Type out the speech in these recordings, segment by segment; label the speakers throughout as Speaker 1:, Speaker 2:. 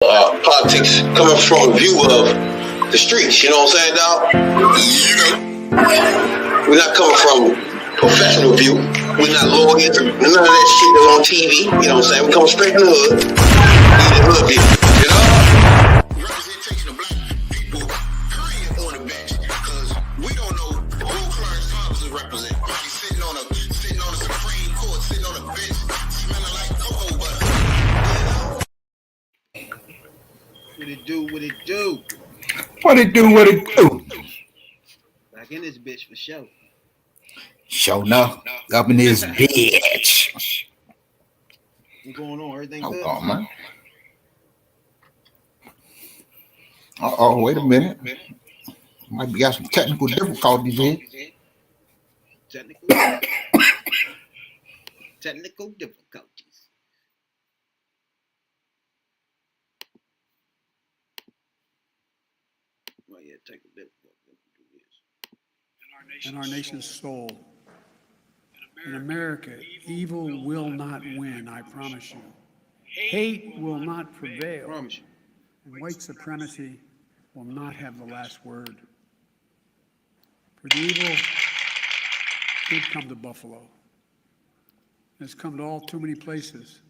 Speaker 1: politics coming from a view of the streets. You know what I'm saying, dog? We're not coming from professional view. We're not lawyers. None of that shit that's on TV. You know what I'm saying? We come straight from the hood. We the hood view. You know? Representation of black people, period, on the bench. Because we don't know who Clarence Thomas is representing. He's sitting on a Supreme Court, sitting on a bench, smelling like cocoa butter. What it do? What it do?
Speaker 2: What it do? What it do?
Speaker 1: Back in this bitch for sure.
Speaker 2: Show enough. Up in this bitch.
Speaker 1: What's going on? Everything
Speaker 2: Hold
Speaker 1: good?
Speaker 2: on, man. Wait a minute. Might be got some technical difficulties here.
Speaker 1: Technical difficulties. Well, yeah, technical difficulties.
Speaker 3: In our nation's soul. In America, evil will not win, I promise you. Hate will not prevail.
Speaker 1: Promise you.
Speaker 3: And white supremacy will not have the last word. For the evil did come to Buffalo. It's come to all too many places.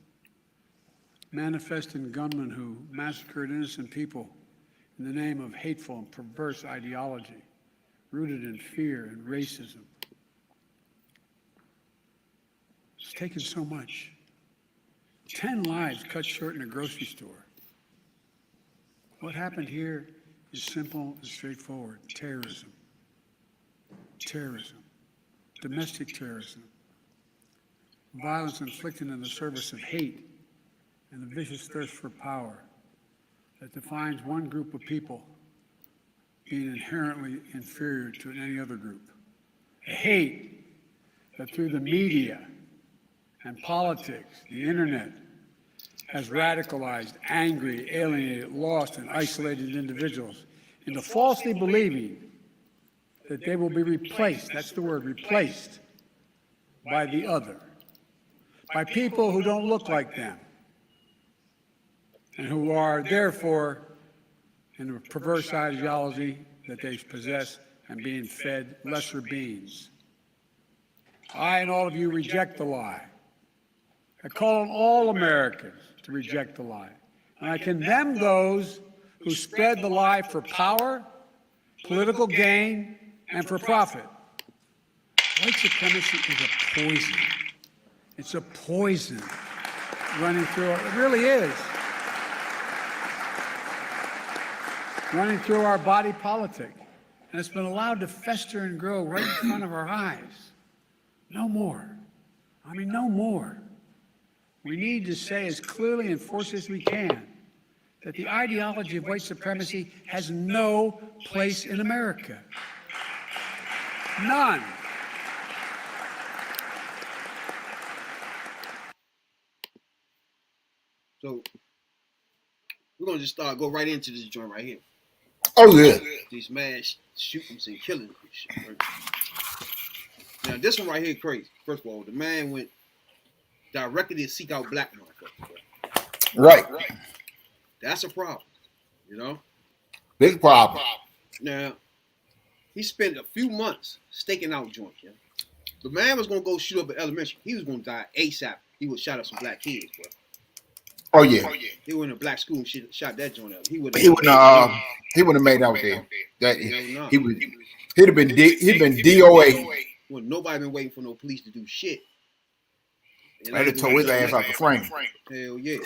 Speaker 3: Manifesting gunmen who massacred innocent people in the name of hateful and perverse ideology, rooted in fear and racism. It's taken so much. 10 lives cut short in a grocery store. What happened here is simple and straightforward. Terrorism. Terrorism. Domestic terrorism. Violence inflicted in the service of hate and the vicious thirst for power that defines one group of people being inherently inferior to any other group. A hate that through the media and politics, the internet, has radicalized, angry, alienated, lost, and isolated individuals into falsely believing that they will be replaced, that's the word, replaced, by the other, by people who don't look like them, and who are therefore in a perverse ideology that they possess and being fed lesser beings. I and all of you reject the lie. I call on all Americans to reject the lie. And I condemn those who spread the lie for power, political gain, and for profit. White supremacy is a poison. It's a poison running through it really is. Running through our body politic. And it's been allowed to fester and grow right in front of our eyes. No more. I mean, no more. We need to say as clearly and forcefully as we can that the ideology of white supremacy has no place in America. None.
Speaker 1: So we're gonna just go right into this joint right here.
Speaker 2: Oh yeah.
Speaker 1: These man shootings and killings and shit. Right? Now this one right here crazy. First of all, the man went directly to seek out black motherfuckers.
Speaker 2: Right.
Speaker 1: That's a problem, you know?
Speaker 2: Big problem.
Speaker 1: Now, he spent a few months staking out joints, yeah? The man was going to go shoot up at elementary. He was going to die ASAP. He would shot up some black kids, bro.
Speaker 2: Oh yeah.
Speaker 1: He went to black school and shot that joint up. He would have
Speaker 2: made out there. He'd have been DOA.
Speaker 1: Well, nobody been waiting for no police to do shit.
Speaker 2: I'd have tore his ass out the frame.
Speaker 1: Hell yeah.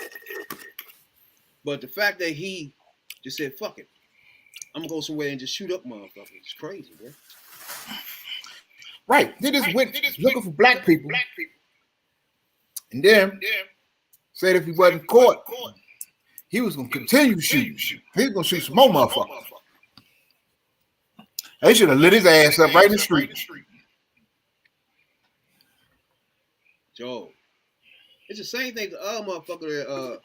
Speaker 1: But the fact that he just said, fuck it, I'm going to go somewhere and just shoot up motherfuckers, it's crazy, bro.
Speaker 2: Right. They just went looking for black people. And then said if he wasn't caught, he was going to continue shooting. He was going to shoot some more motherfuckers. They should have lit his ass up right in the street.
Speaker 1: Joe. It's the same thing the other motherfucker,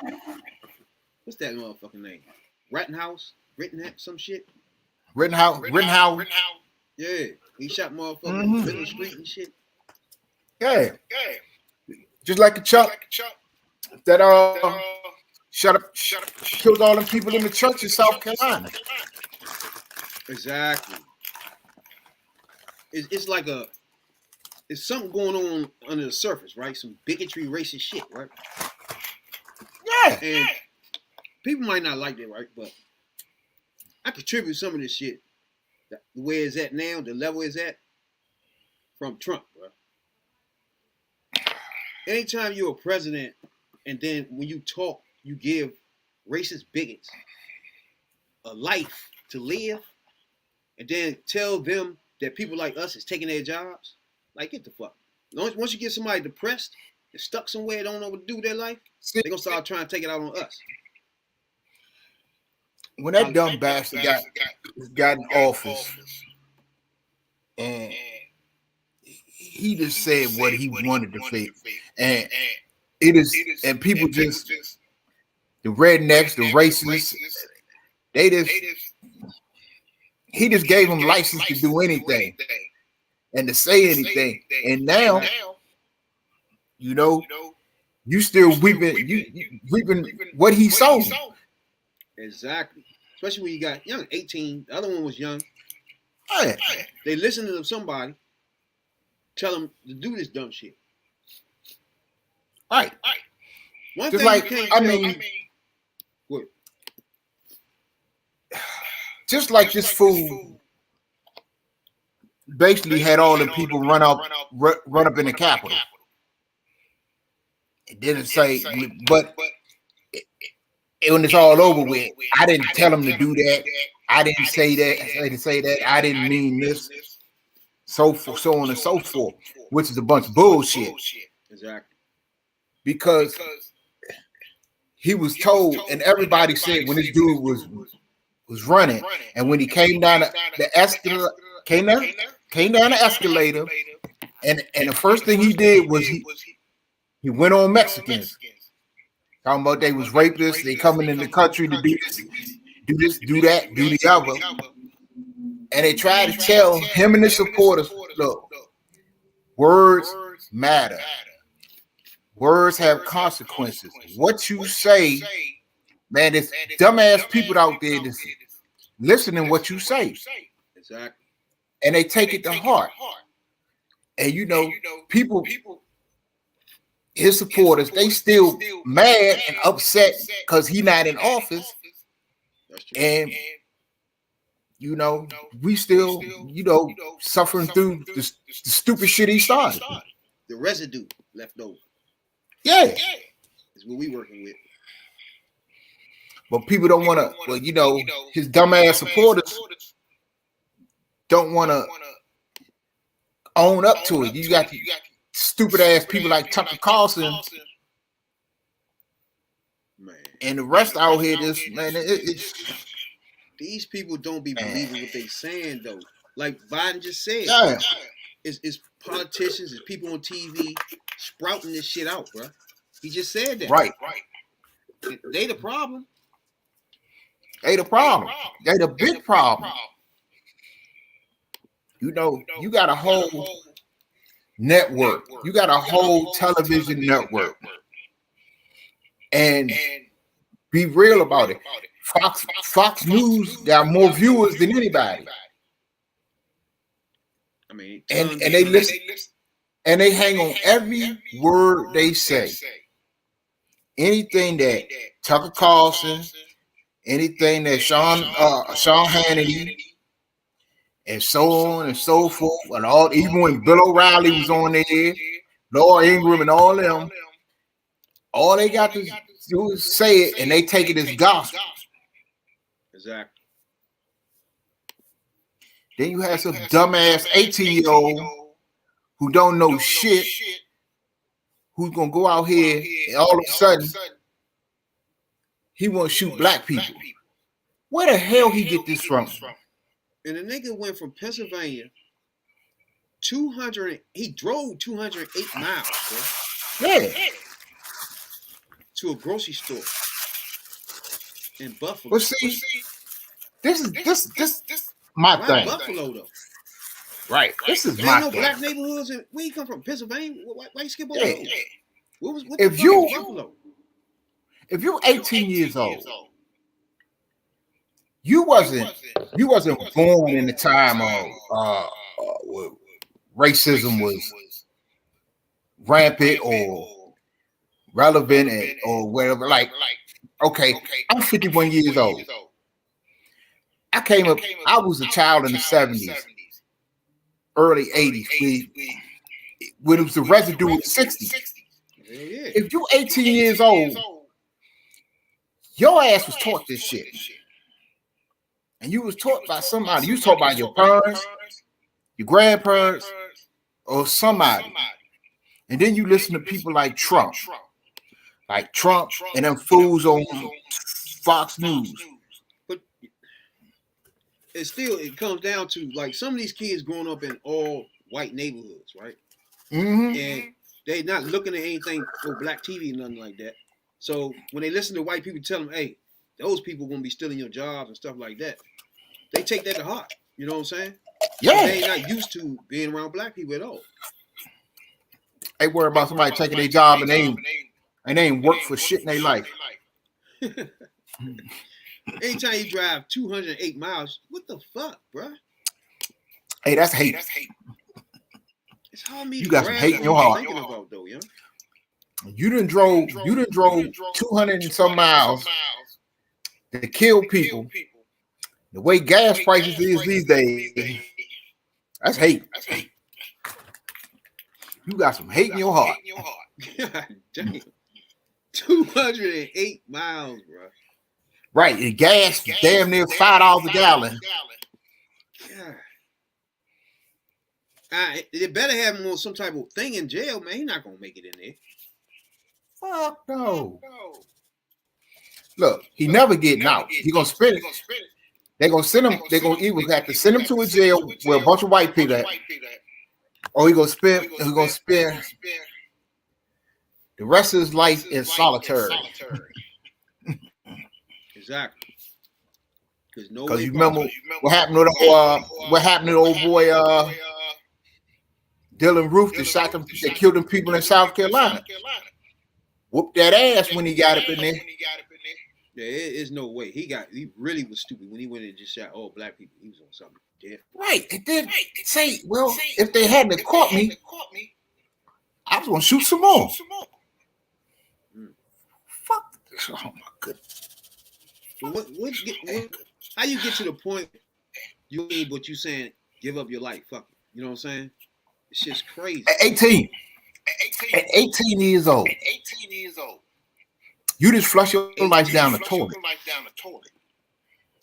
Speaker 1: what's that motherfucking name? Rittenhouse, some shit?
Speaker 2: Rittenhouse.
Speaker 1: Yeah, he shot motherfuckers in the street and shit.
Speaker 2: Yeah. Just like a chump that killed all them people in the church in South Carolina.
Speaker 4: Exactly. It's like it's something going on under the surface, right? Some bigotry, racist shit, right?
Speaker 2: Yeah.
Speaker 4: And people might not like that, right? But I contribute some of this shit, the way it's at now, the level it's at, from Trump, bro. Anytime you're a president, and then when you talk, you give racist bigots a life to live, and then tell them that people like us is taking their jobs, like, get the fuck. Once you get somebody depressed and stuck somewhere, don't know what to do with their life, they're going to start trying to take it out on us.
Speaker 2: When that dumb bastard got in office, and he just said what he wanted to say, and it is, and people just, the rednecks, the racists, he just gave them license to do anything and to say anything, and now, you know, you still reaping what he sown.
Speaker 4: Exactly. Especially when you got young, 18. The other one was young.
Speaker 2: Yeah.
Speaker 4: They listen to somebody tell them to do this dumb shit.
Speaker 2: Right.
Speaker 4: One
Speaker 2: just
Speaker 4: thing
Speaker 2: like,
Speaker 4: you can't
Speaker 2: I
Speaker 4: tell,
Speaker 2: mean,
Speaker 4: what?
Speaker 2: just like this fool basically had all the people run up in the Capitol. It didn't say, but when it's all over with, I didn't tell him to do that. I didn't say that. I didn't say that. I didn't mean this. So on and so forth, which is a bunch of bullshit.
Speaker 4: Exactly.
Speaker 2: Because he was told, and everybody said when this dude was running, and when he came down the escalator, came down the escalator, and the first thing he did was he went on Mexicans, talking about they was rapists, they coming in the country to do this, do that, do the other, and they tried to tell him and his supporters, look, words matter. Words have consequences. What you say, man, there's dumbass people out there that's listening to what you say.
Speaker 4: Exactly.
Speaker 2: And they take it to heart. And you know, people, his supporters, they still mad and upset because he's not in office. And you know, we still, you know, suffering through the stupid shit he started.
Speaker 4: The residue left over.
Speaker 2: Yeah.
Speaker 4: Is what we working with.
Speaker 2: But people don't want to, well, you know, his dumbass supporters don't want to own up to it. You got stupid ass people like Tucker Carlson,
Speaker 4: man,
Speaker 2: and the rest out here, just, man, it's
Speaker 4: these people don't be believing what they saying, though. Like Biden just said,
Speaker 2: yeah.
Speaker 4: It's politicians, it's people on TV sprouting this shit out, bro. He just said that.
Speaker 2: Right.
Speaker 4: They the problem.
Speaker 2: They the problem. They the big problem. You know, you got a whole network. You got a whole television network. And be real about it. Fox News got more viewers than anybody.
Speaker 4: I mean,
Speaker 2: and they listen, and they hang on every word they say. Anything that Tucker Carlson, anything that Sean Hannity, and so on and so forth, and all, even when Bill O'Reilly was on there, Laura Ingraham and all them, all they got to do is say it, and they take it as gospel.
Speaker 4: Exactly.
Speaker 2: Then you have some dumbass 18-year-old who don't know shit, who's gonna go out here and all of a sudden he want to shoot black people. Where the hell he get this from?
Speaker 4: And the nigga went from Pennsylvania he drove 208 miles, bro.
Speaker 2: Yeah.
Speaker 4: To a grocery store in Buffalo.
Speaker 2: But see, this is my thing.
Speaker 4: Buffalo though.
Speaker 2: Right. This is
Speaker 4: There
Speaker 2: my
Speaker 4: ain't no
Speaker 2: thing.
Speaker 4: black neighborhoods. Where you come from? Pennsylvania? Why you skip over those? What
Speaker 2: If you-
Speaker 4: Buffalo?
Speaker 2: If you're 18 years old, you wasn't born in the time of where racism was rampant or relevant or whatever. Like, okay, I'm 51 years old. I came up, I was a child in the 70s, early 80s, when it was the residue of the 60s. If you're 18 years old, your ass was taught this shit. And you was taught by somebody. You was taught by your parents, your grandparents, or somebody. And then you listen to people like Trump and them fools on Fox News.
Speaker 4: But it comes down to like some of these kids growing up in all white neighborhoods, right?
Speaker 2: Mm-hmm.
Speaker 4: And they not looking at anything for black TV and nothing like that. So when they listen to white people tell them, hey, those people gonna be stealing your jobs and stuff like that, they take that to heart. You know what I'm saying?
Speaker 2: Yeah.
Speaker 4: They ain't not used to being around black people at all.
Speaker 2: They worry about somebody taking their job and they ain't work for shit in their life.
Speaker 4: Anytime you drive 208 miles, what the fuck, bro?
Speaker 2: Hey, that's hate.
Speaker 4: It's hard me
Speaker 2: You
Speaker 4: to
Speaker 2: got some
Speaker 4: grasp
Speaker 2: hate in your
Speaker 4: what you're
Speaker 2: heart.
Speaker 4: thinking about, though, yeah.
Speaker 2: You done drove 200 and some miles to kill people. The way gas prices is these days, that's hate. You got some hate in your heart.
Speaker 4: God damn. 208 miles, bro.
Speaker 2: Right, and gas damn near $5 a gallon.
Speaker 4: God. They better have him on some type of thing in jail, man. He's not gonna make it in there.
Speaker 2: Fuck no. Look, he never getting out. He gonna spend it. They're gonna send him. They're gonna either have to send him to a jail where a bunch of white people at, or he gonna spend the rest of his life in solitary.
Speaker 4: Exactly.
Speaker 2: Because you remember what happened to the old boy Dylan Roof that shot them, that killed them people in South Carolina. Whooped that ass when he got up in there.
Speaker 4: There is no way. He really was stupid when he went and just shot all black people. He was on something different.
Speaker 2: Right. It did say, well, if they hadn't caught me, I was gonna shoot some more. Fuck this. Oh my goodness.
Speaker 4: How you get to the point you ain't, but you saying give up your life? Fuck it. You know what I'm saying? It's just crazy.
Speaker 2: At 18 years old, you just flush your life down the toilet.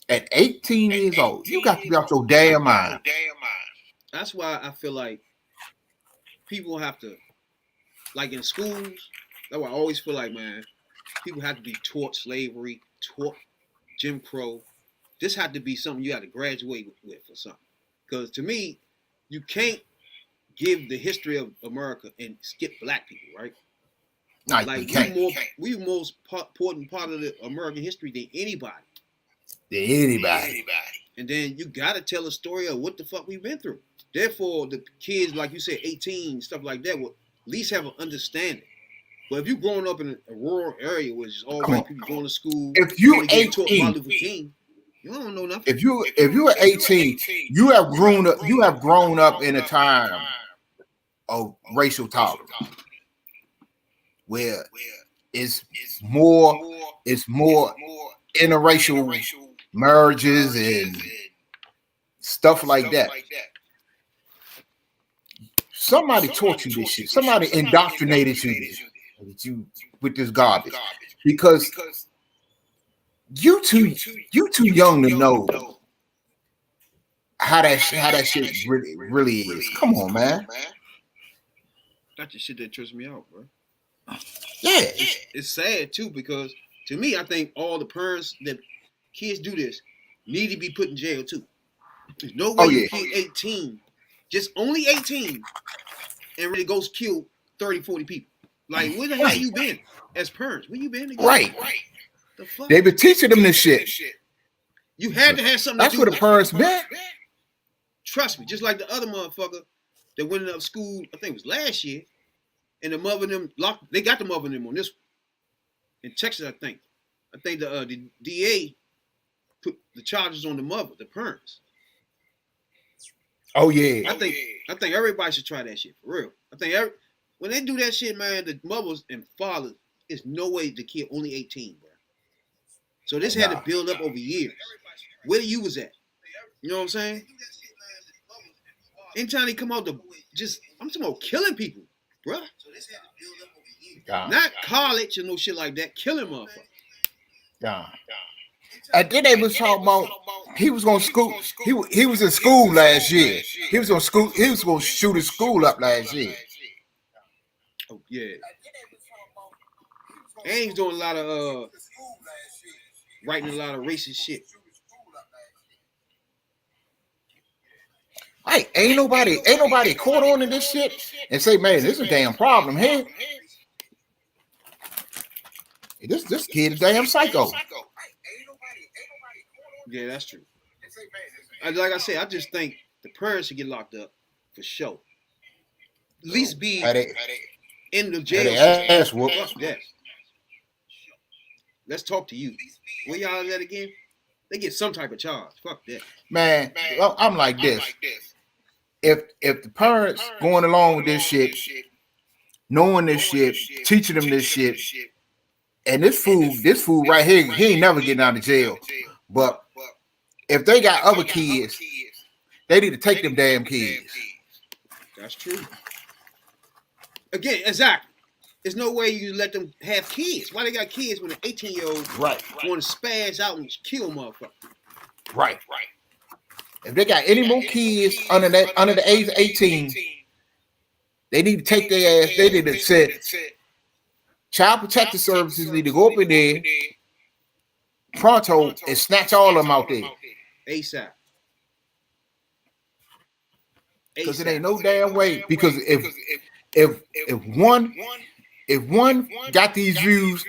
Speaker 2: At 18 years old, you got to be out your damn mind.
Speaker 4: That's why I feel like people have to, like in schools, that's why I always feel like, man, people have to be taught slavery, taught Jim Crow. This had to be something you had to graduate with or something. Because to me, you can't give the history of America and skip black people, right?
Speaker 2: No,
Speaker 4: like we most important part of the American history than anybody. And then you gotta tell a story of what the fuck we've been through. Therefore, the kids, like you said, 18, stuff like that, will at least have an understanding. But if you're growing up in a rural area where it's all white people going to school,
Speaker 2: if you
Speaker 4: 18, you don't know nothing.
Speaker 2: If you are 18, you have grown up in a time of racial tolerance, where it's more interracial marriages and stuff like that. Somebody taught you this shit. Somebody indoctrinated you with this garbage, because you too young to know how that shit really is. Come on, man.
Speaker 4: That's the shit that trips me out, bro.
Speaker 2: Yeah,
Speaker 4: it's sad too, because to me, I think all the parents that kids do this need to be put in jail too. There's no way you kid 18, just only 18, and really goes kill 30, 40 people. Like, where the hell you been as parents? Where you been again?
Speaker 2: Right.
Speaker 4: The fuck?
Speaker 2: They've been teaching them this shit.
Speaker 4: You had to have something
Speaker 2: That's
Speaker 4: to do.
Speaker 2: where the parents been.
Speaker 4: Trust me, just like the other motherfucker that went up school, I think it was last year, and the mother and them they got the mother and them on this one. in Texas, I think the DA put the charges on the mother, the parents.
Speaker 2: Oh yeah.
Speaker 4: I think everybody should try that shit for real. I think when they do that shit, man, the mothers and fathers, it's no way the kid only 18, bro. So this had to build up over years. Where you was at? You know what I'm saying? Anytime they come out I'm talking about killing people, bro. Not college and no shit like that. Killing motherfuckers.
Speaker 2: Yeah. And then they was talking about he was gonna school. He was in school last year. He was gonna shoot his school up last year.
Speaker 4: Oh yeah. And he's doing a lot of writing a lot of racist shit.
Speaker 2: Hey, ain't nobody caught on in this shit and say, man, this is a damn problem here. This kid is damn psycho.
Speaker 4: Yeah, that's true. Like I said, I just think the parents should get locked up for sure. At least be in the jail system. Fuck that. Let's talk to you. Where y'all at again? They get some type of charge. Fuck that.
Speaker 2: Man, I'm like this. If the parents going along with this shit, knowing this shit, teaching them this shit, and this fool right here, he ain't never getting out of jail. But if they got other kids, they need to take them damn kids.
Speaker 4: That's true. Again, exactly. There's no way you let them have kids. Why they got kids when an 18-year-old want to spaz out and kill motherfuckers?
Speaker 2: Right. If they got any more kids under the age of 18, they need to take their ass. They need to say, Child Protective Services need to go up in there pronto and snatch all of them out there.
Speaker 4: ASAP.
Speaker 2: Because it ain't no damn way. Because if one got these views,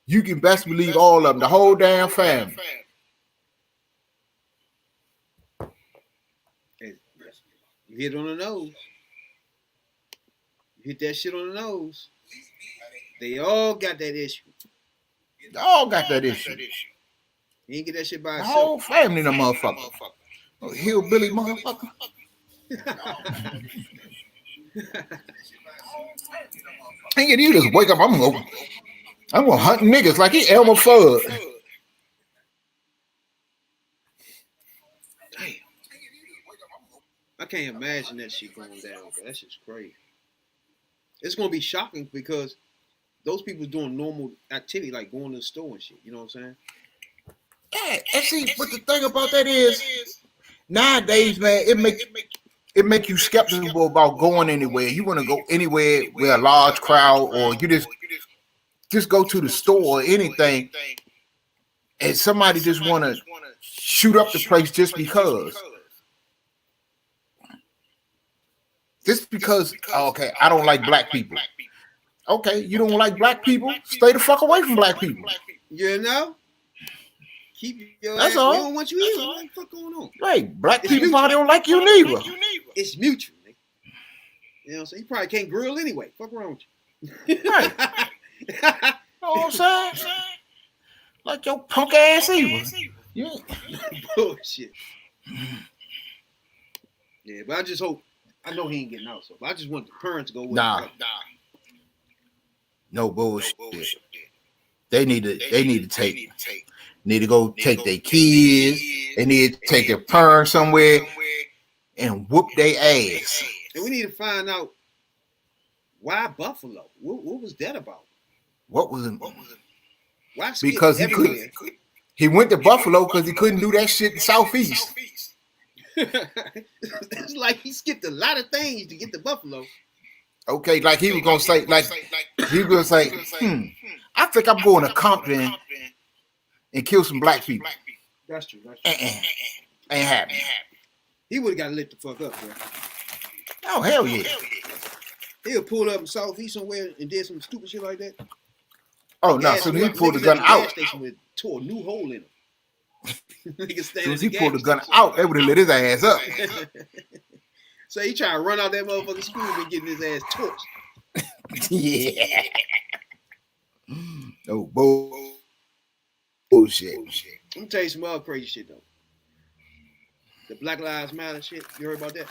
Speaker 2: you can best believe all of them, the whole damn family.
Speaker 4: You hit on the nose. You hit that shit on the nose. They all got that issue.
Speaker 2: They all got that issue.
Speaker 4: You ain't get that shit by
Speaker 2: The
Speaker 4: itself.
Speaker 2: whole family, the motherfucker. Oh, hillbilly motherfucker. Ain't get you just wake up. I'm gonna hunt niggas like he Elmer Fudd.
Speaker 4: Damn. I can't imagine that shit going down. Bro. That shit's crazy. It's gonna be shocking because those people doing normal activity like going to the store and shit. You know what I'm saying?
Speaker 2: Yeah, and see, but the thing about that is, nowadays, man, it make you skeptical about going anywhere. You want to go anywhere with a large crowd, or you just go to the store or anything, and somebody just want to shoot up the place just because. Just because, okay, I don't like black people. Okay, you don't like black people? Stay the fuck away from black people.
Speaker 4: You know? Keep your
Speaker 2: That's
Speaker 4: ass.
Speaker 2: all.
Speaker 4: We don't want you either. What the fuck going on?
Speaker 2: Right, black people probably don't like you neither.
Speaker 4: It's mutual, nigga. You know what I'm saying? You probably can't grill anyway. Fuck wrong with you.
Speaker 2: Right. You know what I'm saying? Like your punk ass evil. Yeah.
Speaker 4: Bullshit. Yeah, but I just hope. I know he ain't getting out, so but I just want the parents to go with
Speaker 2: Nah. No bullshit. They need to go take their kids. They need to take their parents somewhere and whoop their ass.
Speaker 4: And we need to find out why Buffalo. What was that about?
Speaker 2: What was it?
Speaker 4: Why skip
Speaker 2: Because he
Speaker 4: everywhere?
Speaker 2: couldn't. He went to Buffalo because he couldn't do that shit in Southeast.
Speaker 4: It's like he skipped a lot of things to get to Buffalo.
Speaker 2: Okay, like he was gonna say, I think I'm going to Compton and kill some black people.
Speaker 4: That's true.
Speaker 2: Ain't happening.
Speaker 4: He would have got lit the fuck up, bro.
Speaker 2: Oh hell yeah.
Speaker 4: He'll pull up in Southeast somewhere and did some stupid shit like that.
Speaker 2: Oh no, so he pulled the gun out.
Speaker 4: Tore a new hole in him.
Speaker 2: So he pulled the gun out, they would have lit his ass up.
Speaker 4: So he trying to run out that motherfucking school and getting his ass torched.
Speaker 2: Yeah. No bullshit.
Speaker 4: Let me tell you some other crazy shit though. The Black Lives Matter shit. You heard about that?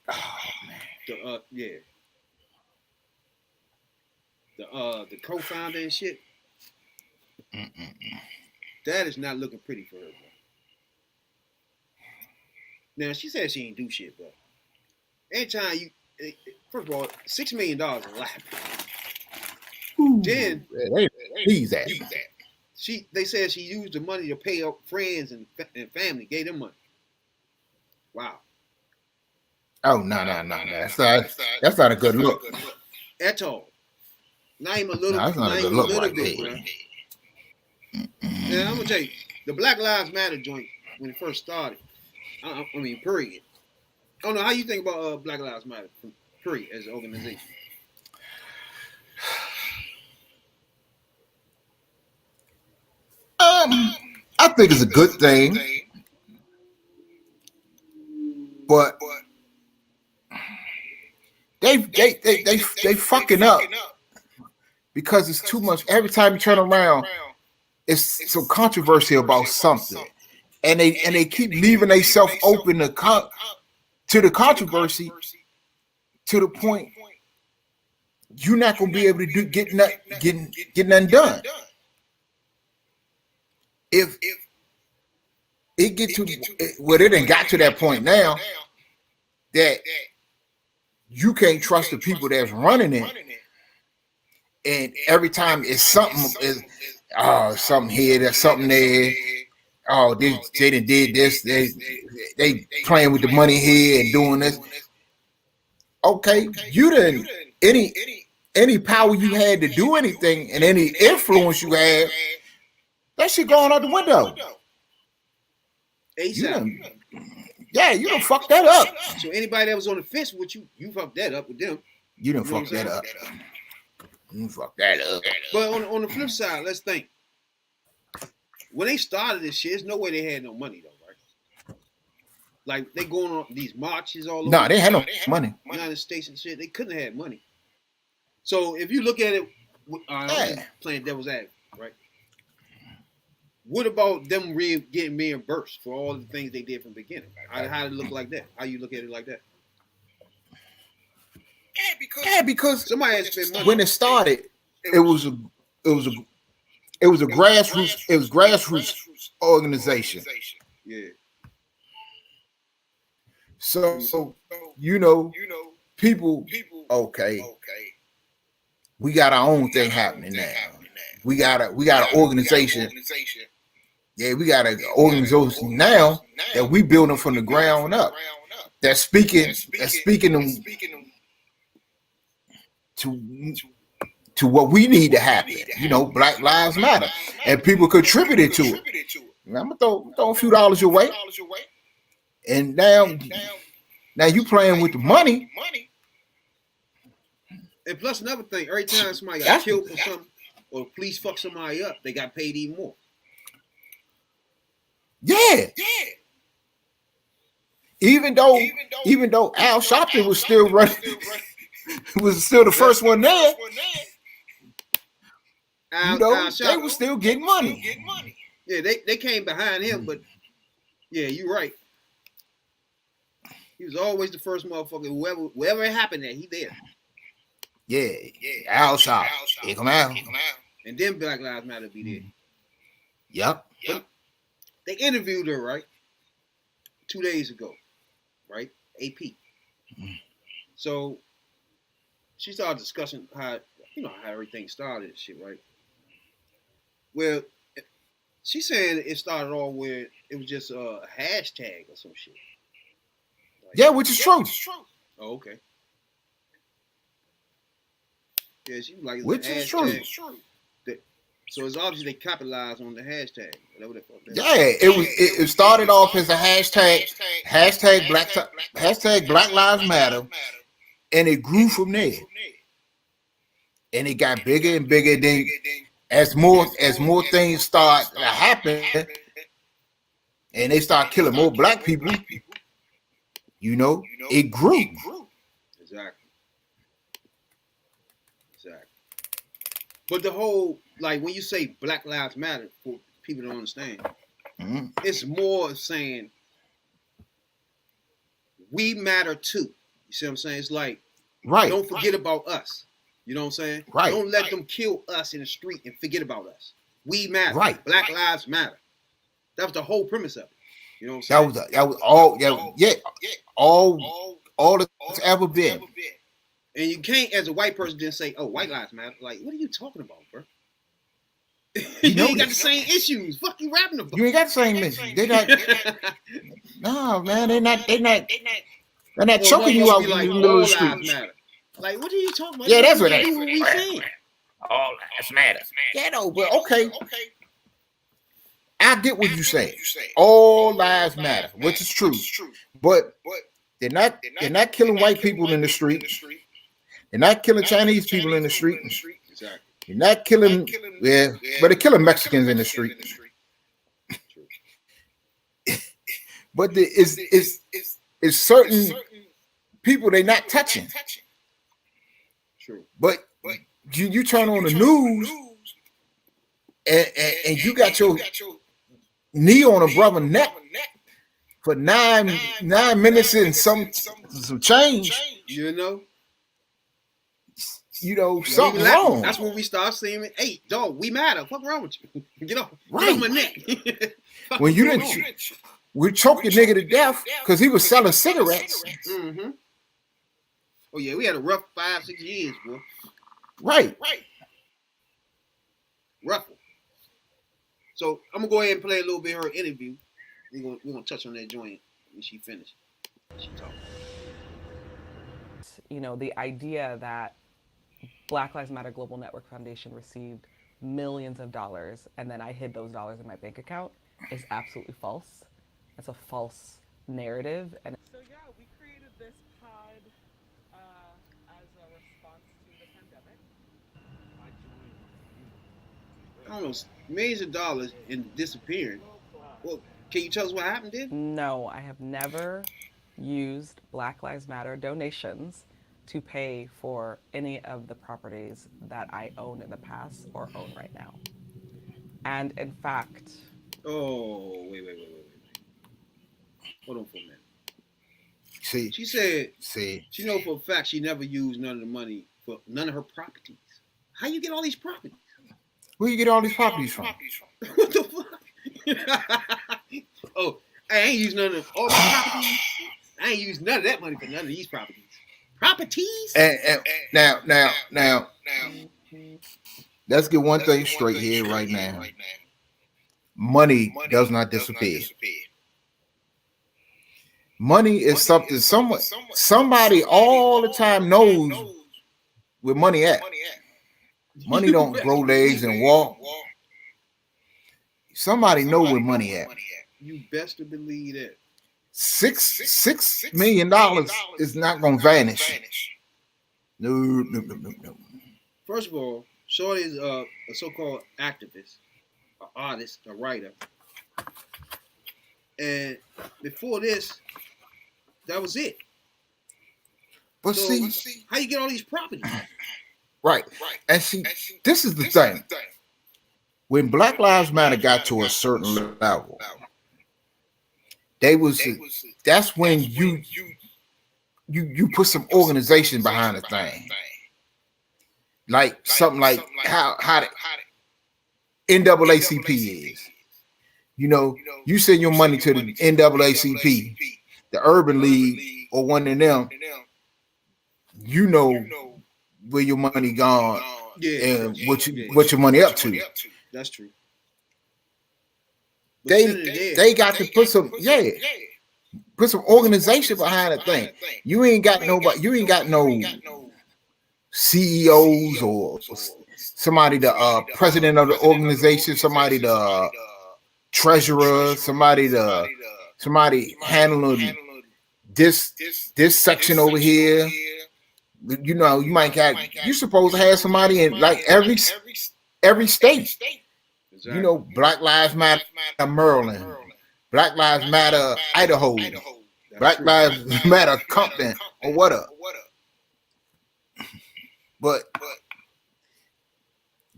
Speaker 2: Oh man.
Speaker 4: Yeah. The co-founder and shit. That is not looking pretty for her, bro. Now she said she ain't do shit, but anytime you, first of all, $6 million is a lot. Then they said she used the money to pay up friends and family, gave them money. Wow.
Speaker 2: Oh no. That's not a good look.
Speaker 4: At all. Not even a little.
Speaker 2: That's not a good look right
Speaker 4: bit,
Speaker 2: there.
Speaker 4: Yeah, I'm gonna tell you, the Black Lives Matter joint when it first started. I mean, period. I don't know how you think about Black Lives Matter, period, as an organization.
Speaker 2: I think it's a good thing, but they fucking up because it's too much. Every time you turn around, it's some controversy about something, and they keep leaving themselves open to the controversy to the point you're not gonna be able to get nothing done. If it get to well, it ain't got to that point now that you can't trust the people that's running it, and every time it's something is something here, there's something there. Oh, they done did this. They playing with the money here and doing this. Okay, you didn't any power you had to do anything and any influence you had. That shit going out the window. You done fucked that up.
Speaker 4: So anybody that was on the fence with you, you fucked that up with them.
Speaker 2: You done fucked that up. You fucked that up.
Speaker 4: But on the flip side, let's think. When they started this shit, there's no way they had no money though, right? Like they going on these marches all over.
Speaker 2: No, they had no money.
Speaker 4: United States and shit. They couldn't have had money. So if you look at it, playing devil's advocate, right? What about them getting reimbursed for all the things they did from the beginning? How did it look like that? How you look at it like that?
Speaker 2: Yeah, because
Speaker 4: somebody had spent money.
Speaker 2: When it started, it was a grassroots organization.
Speaker 4: Yeah.
Speaker 2: So people. Okay. We got our own thing happening now. We got an organization. Yeah, we got an organization now that we building from the ground up. That's speaking to what we need to happen. Black Lives Matter, and people contributed to it. I'm gonna throw a few dollars your way, and now you playing with the money.
Speaker 4: And plus another thing, every time somebody got killed for something, or the police fuck somebody up, they got paid even more.
Speaker 2: Yeah. Even though Al Sharpton was still running, was still the first one there. They were still getting money.
Speaker 4: Yeah, they came behind him, but yeah, you're right. He was always the first motherfucker. Wherever it happened at, he there.
Speaker 2: Yeah, Al Sharpton. Here come Al.
Speaker 4: And then Black Lives Matter be there.
Speaker 2: Yep.
Speaker 4: They interviewed her, right? 2 days ago, right? AP. So she started discussing how everything started and shit, right? Well, she said it started off where it was just a hashtag or some shit.
Speaker 2: Yeah, which is true.
Speaker 4: Oh, okay. Yeah, she was like,
Speaker 2: which is true.
Speaker 4: So it's obvious they capitalized on the hashtag.
Speaker 2: Yeah, it started off as a hashtag Black Lives Matter, and it grew from there. And it got bigger and bigger. Then as more things start happening, and they start killing more black people, it grew.
Speaker 4: Exactly. But the whole, like, when you say Black Lives Matter, for people don't understand, it's more saying we matter too. You see what I'm saying? It's like,
Speaker 2: Right.
Speaker 4: don't forget about us. You know what I'm saying?
Speaker 2: Right.
Speaker 4: Don't let them kill us in the street and forget about us. We matter.
Speaker 2: Right.
Speaker 4: Black lives matter. That was the whole premise of it. You know what I'm saying?
Speaker 2: That was all. Yeah. All that's ever been.
Speaker 4: And you can't, as a white person, then say, "Oh, white lives matter." Like, what are you talking about, bro? You ain't got the same issues. Fuck you rapping about.
Speaker 2: You ain't got the same issue. They not. No, man. They're not choking you out
Speaker 4: like,
Speaker 2: in the middle
Speaker 4: all
Speaker 2: of the street.
Speaker 4: lives matter. Like, what are you talking about?
Speaker 2: Yeah, that's what that
Speaker 4: do. What we saying?
Speaker 2: All lives matter. Yeah, no, but okay. I get what you're saying. All lives matter, which is true. But they're not killing white people in the street. They're not killing Chinese people in the street.
Speaker 4: Exactly.
Speaker 2: They're not killing, but they're killing Mexicans in the street. But it's certain people they're not touching.
Speaker 4: True.
Speaker 2: But you turn on the news and you got your knee on a brother neck for nine minutes and some change.
Speaker 4: You know,
Speaker 2: something wrong.
Speaker 4: That's when we start saying, "Hey, dog, we matter. What's wrong with you? Get off my neck."
Speaker 2: When you didn't, we choked the nigga to death because he was selling cigarettes.
Speaker 4: Mm-hmm. Oh yeah, we had a rough 5-6 years, bro.
Speaker 2: Right.
Speaker 4: Rough. So I'm gonna go ahead and play a little bit of her interview. We're gonna touch on that joint when she finished. She talked.
Speaker 5: You know, the idea that Black Lives Matter Global Network Foundation received millions of dollars and then I hid those dollars in my bank account is absolutely false. It's a false narrative. And
Speaker 6: so yeah, we created this pod as a response to the pandemic.
Speaker 4: I don't know, millions of dollars and disappearing. Well, can you tell us what happened then?
Speaker 5: No, I have never used Black Lives Matter donations to pay for any of the properties that I owned in the past or own right now. And in fact...
Speaker 4: Oh, wait. Hold on for a minute.
Speaker 2: See,
Speaker 4: she said she know for a fact she never used none of the money for none of her properties. How you get all these properties?
Speaker 2: Where you get all these properties from?
Speaker 4: What the fuck? Oh, I ain't used none of all my properties. I ain't used none of that money for none of these properties. Properties?
Speaker 2: And now, let's get one thing straight here right now. Money does not disappear. Money is something somebody all the time knows where money at. Money don't grow legs and walk. Somebody know where money at.
Speaker 4: You best to believe that.
Speaker 2: $6 million is not gonna vanish. No.
Speaker 4: First of all, Shorty is a so-called activist, an artist, a writer. And before this, that was it.
Speaker 2: But
Speaker 4: so,
Speaker 2: see,
Speaker 4: how you get all these properties?
Speaker 2: Right. And see, this is the thing. When Black Lives Matter got to a certain level, that's when you put some organization behind the thing. Like something like how the NAACP is. You know, you send your money to the NAACP, the Urban League, or one of them, you know where your money gone and what your money up to.
Speaker 4: That's true.
Speaker 2: They got to put some organization behind the thing. You ain't got nobody. You ain't got no CEOs or somebody the president of the organization, somebody the treasurer, somebody handling this section over here. You know, you might have. You supposed to have somebody in like every state. Exactly. You know, Black Lives Matter Maryland, Black Lives Matter Idaho, Black Lives Matter Compton, or whatever. But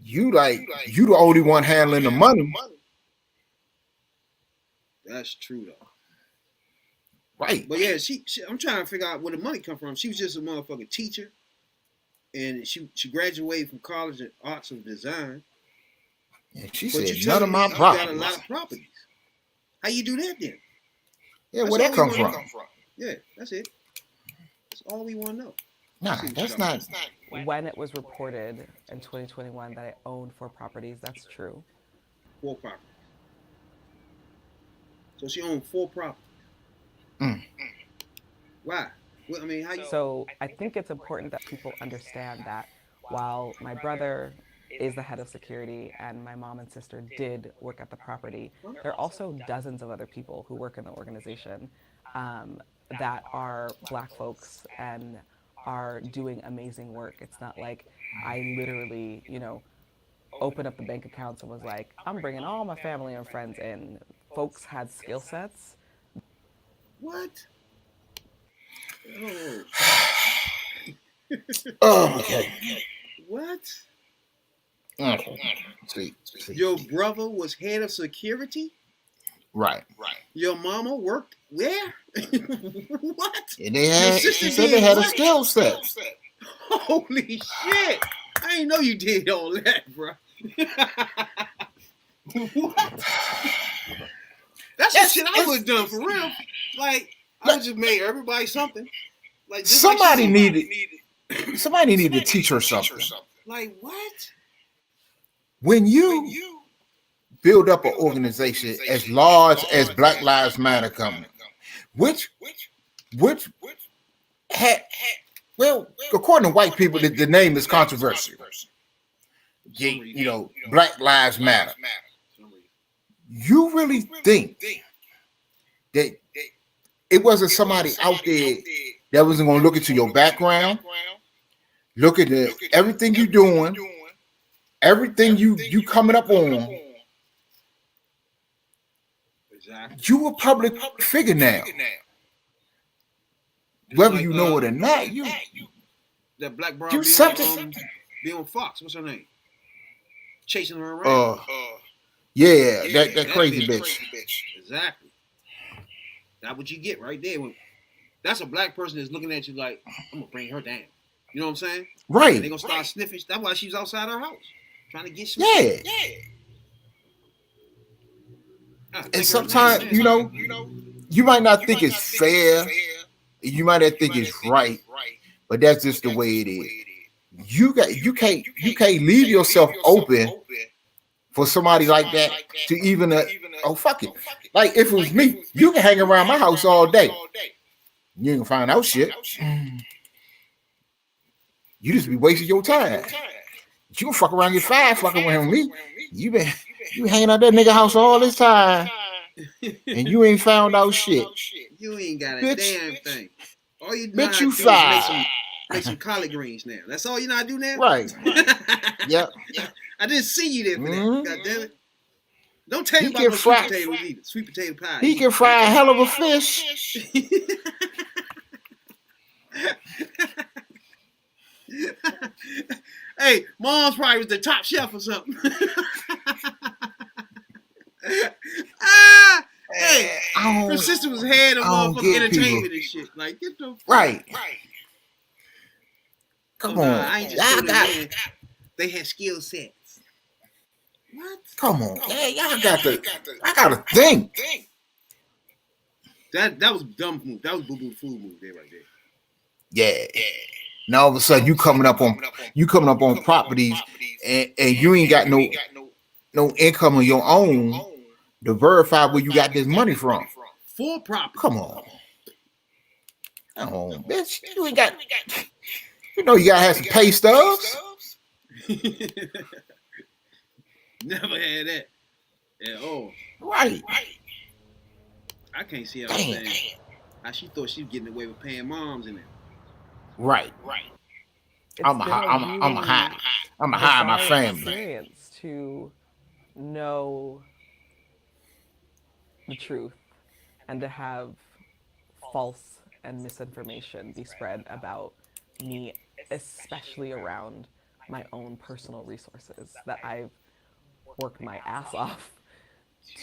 Speaker 2: you the only one handling the money,
Speaker 4: That's true though.
Speaker 2: right?
Speaker 4: But yeah, she I'm trying to figure out where the money come from. She was just a motherfucking teacher, and she graduated from college in arts and design.
Speaker 2: And she
Speaker 4: But
Speaker 2: said
Speaker 4: you
Speaker 2: none
Speaker 4: tell
Speaker 2: of
Speaker 4: me
Speaker 2: my
Speaker 4: you got a
Speaker 2: properties.
Speaker 4: lot of properties. How you do that then?
Speaker 2: Yeah,
Speaker 4: That's
Speaker 2: where that
Speaker 4: all
Speaker 2: come
Speaker 4: we
Speaker 2: from?
Speaker 4: wanna Yeah, that's it. That's all we want to know.
Speaker 2: Nah,
Speaker 4: See what
Speaker 2: that's
Speaker 4: y'all-
Speaker 2: not.
Speaker 5: When it was reported in 2021 that I owned 4 properties, that's true.
Speaker 4: 4 properties. So she owned 4 properties.
Speaker 2: Mm.
Speaker 4: Why? Well, I mean, how you?
Speaker 5: So I think it's important that people understand that while my brother is the head of security and my mom and sister did work at the property, there are also dozens of other people who work in the organization that are Black folks and are doing amazing work. It's not like I literally, opened up the bank accounts and was like, I'm bringing all my family and friends in. Folks had skill sets.
Speaker 4: What? Oh,
Speaker 2: Oh, okay.
Speaker 4: what?
Speaker 2: Okay. See.
Speaker 4: Your brother was head of security?
Speaker 2: Right.
Speaker 4: Your mama worked where? What?
Speaker 2: And they
Speaker 4: Your
Speaker 2: had.
Speaker 4: sister
Speaker 2: She said
Speaker 4: did
Speaker 2: they had a
Speaker 4: what?
Speaker 2: skill set.
Speaker 4: Holy shit! I didn't know you did all that, bro. What? That's the shit I would have done for real. Like, I just made everybody something. Like just
Speaker 2: Somebody
Speaker 4: like
Speaker 2: needed to teach her something.
Speaker 4: Like what?
Speaker 2: When you build up an organization as large as Black Lives Matter company, which had, well, according to white people, the name is controversial. Black Lives Matter. You really think that it wasn't somebody out there that wasn't going to look into your background, look at everything you're doing, everything you coming up on?
Speaker 4: Exactly.
Speaker 2: You a public figure now. Whether you know it or not,
Speaker 4: That black broad
Speaker 2: you something.
Speaker 4: be on Fox. What's her name? Chasing her around.
Speaker 2: Yeah, that crazy bitch.
Speaker 4: Exactly. That's what you get right there. That's a black person that's looking at you like, I'm gonna bring her down. You know what I'm saying?
Speaker 2: Right.
Speaker 4: And they gonna start sniffing. That's why she's outside her house, trying to get some.
Speaker 2: Yeah. And sometimes, you might not think it's fair. You might not think it's right, but that's just the way it is. You can't leave yourself open for somebody like that to even fuck it. Like if it was me, you can hang around my house all day. You ain't gonna find out shit. You just be wasting your time. You can fuck around, get fired fucking with me. You hanging out that nigga house all this time, and you ain't found out shit.
Speaker 4: You ain't got a
Speaker 2: Bitch.
Speaker 4: damn thing. All you know
Speaker 2: Bitch,
Speaker 4: how to
Speaker 2: you
Speaker 4: do is
Speaker 2: fired.
Speaker 4: make some collard greens now. That's all you know how to do now?
Speaker 2: Right. Yep.
Speaker 4: I didn't see you there for
Speaker 2: Mhm.
Speaker 4: that. God damn it. Don't tell me
Speaker 2: He
Speaker 4: about
Speaker 2: can
Speaker 4: no
Speaker 2: fry-
Speaker 4: sweet potatoes either. Sweet potato pie.
Speaker 2: He can fry a hell of a fish.
Speaker 4: Hey, mom's probably was the top chef or something. Hey, her sister was head of
Speaker 2: I don't
Speaker 4: motherfucking
Speaker 2: get
Speaker 4: entertainment
Speaker 2: people.
Speaker 4: and shit. Like, get the
Speaker 2: Right. Come
Speaker 4: Oh,
Speaker 2: on.
Speaker 4: nah, I ain't just
Speaker 2: Y'all
Speaker 4: put
Speaker 2: got.
Speaker 4: it in. They had skill sets. What?
Speaker 2: Come on. Yeah, y'all got to. I gotta think.
Speaker 4: That was dumb move. That was boo boo food move there right there.
Speaker 2: Yeah. Now all of a sudden you coming up on properties and you ain't got no income of your own to verify where you got this money from.
Speaker 4: Full property.
Speaker 2: Come on. Come on, bitch. You ain't got. You know you gotta have some pay stubs.
Speaker 4: Never had that at all.
Speaker 2: Right.
Speaker 4: I can't see how
Speaker 2: Damn.
Speaker 4: how she thought she was getting away with paying moms in there.
Speaker 2: Right.
Speaker 5: It's
Speaker 2: I'm a
Speaker 5: been
Speaker 2: high my
Speaker 5: bizarre
Speaker 2: family.
Speaker 5: experience to know the truth and to have false and misinformation be spread about me, especially around my own personal resources that I've worked my ass off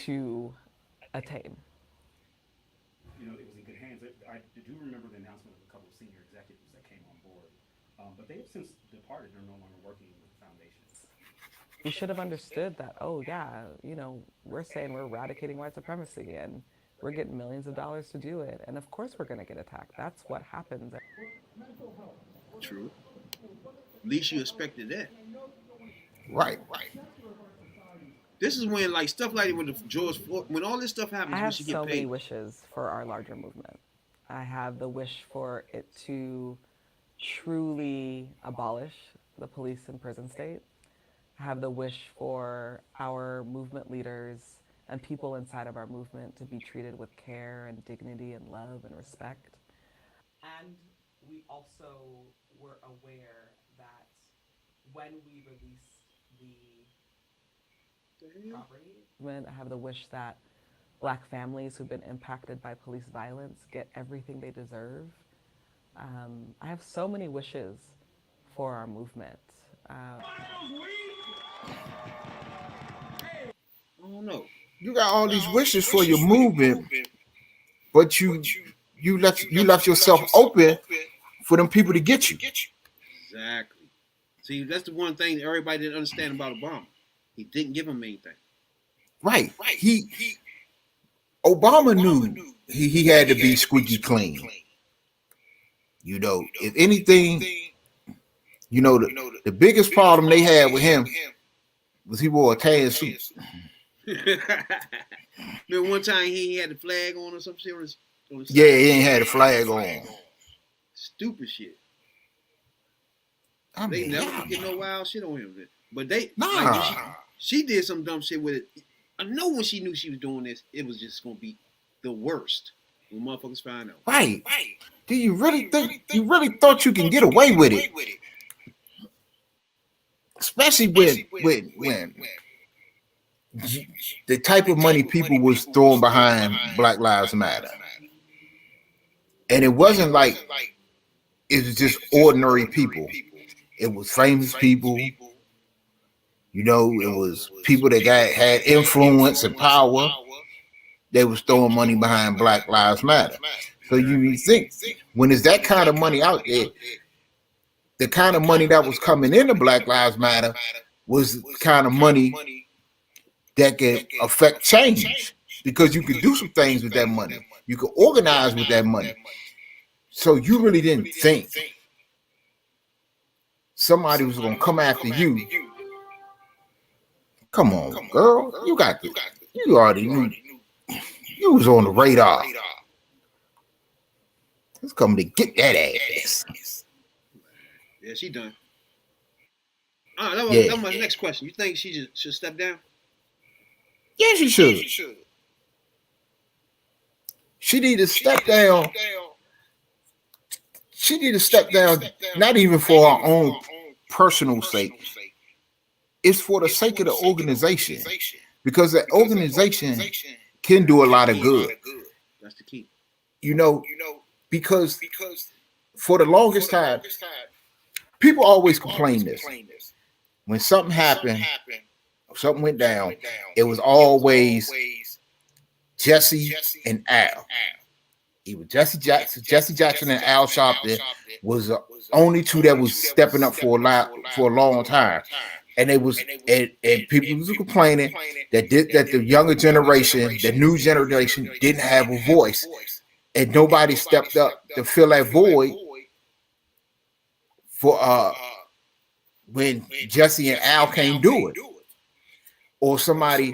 Speaker 5: to attain.
Speaker 7: You know, it was in good hands. I do remember the announcement of a couple of senior executives that came on board, but they have since departed. They're no longer working with the foundation.
Speaker 5: We should have understood that, oh yeah, you know, we're saying we're eradicating white supremacy and we're getting millions of dollars to do it. And of course we're going to get attacked. That's what happens.
Speaker 4: True. At least you expected that.
Speaker 2: Right.
Speaker 4: This is when like stuff like when George Floyd, when all this stuff happens,
Speaker 5: I
Speaker 4: we
Speaker 5: have
Speaker 4: should
Speaker 5: so
Speaker 4: get
Speaker 5: many
Speaker 4: paid.
Speaker 5: wishes for our larger movement. I have the wish for it to truly abolish the police and prison state. I have the wish for our movement leaders and people inside of our movement to be treated with care and dignity and love and respect. And we also were aware that when we released the property, I have the wish that Black families who've been impacted by police violence get everything they deserve. I have so many wishes for our movement.
Speaker 4: I don't know.
Speaker 2: You got all these wishes for your movement, but you left yourself open for them people to get you.
Speaker 4: Exactly. See, that's the one thing that everybody didn't understand about Obama. He didn't give him anything.
Speaker 2: Right. Obama knew he had to be squeaky clean. You know, if anything, you know, the biggest problem they had with him was he wore a tan suit.
Speaker 4: Remember one time he had the flag on or some shit on his
Speaker 2: Yeah, he ain't had a flag on.
Speaker 4: Stupid shit.
Speaker 2: I
Speaker 4: They
Speaker 2: mean,
Speaker 4: never get no wild shit on him. But they
Speaker 2: Nah.
Speaker 4: like, she did some dumb shit with it. I know when she knew she was doing this, it was just gonna be the worst when motherfuckers find out.
Speaker 2: Right. Do you really think you really thought you can get away with it? Especially when the type of money people was throwing behind Black Lives Matter. And it wasn't like it was just ordinary people. It was famous people. You know, it was people that had influence and power. They was throwing money behind Black Lives Matter. So you think when there's that kind of money out there, the kind of money that was coming into Black Lives Matter was the kind of money that could affect change, because you could do some things with that money. You could organize with that money. So you really didn't think somebody was going to come after you. Come on, girl. You already knew. You was on the radar. It's coming to get that ass.
Speaker 4: Yeah, she done. That was my next question. You think she should step down?
Speaker 2: Yeah, she should. She need to step down. She need to step down, not even for her own personal sake. It's for the sake of the organization. Because the organization can do a lot of good.
Speaker 4: That's the key.
Speaker 2: You know, because for the longest time, people always complain this. When something happened, something went down, it was always Jesse and Al. It was Jesse Jackson and Al Sharpton was the only two that was stepping up for a long time. And it was and people was complaining that the younger generation, the new generation, didn't have a voice, and nobody stepped up to fill that void for when Jesse and Al can't do it, or somebody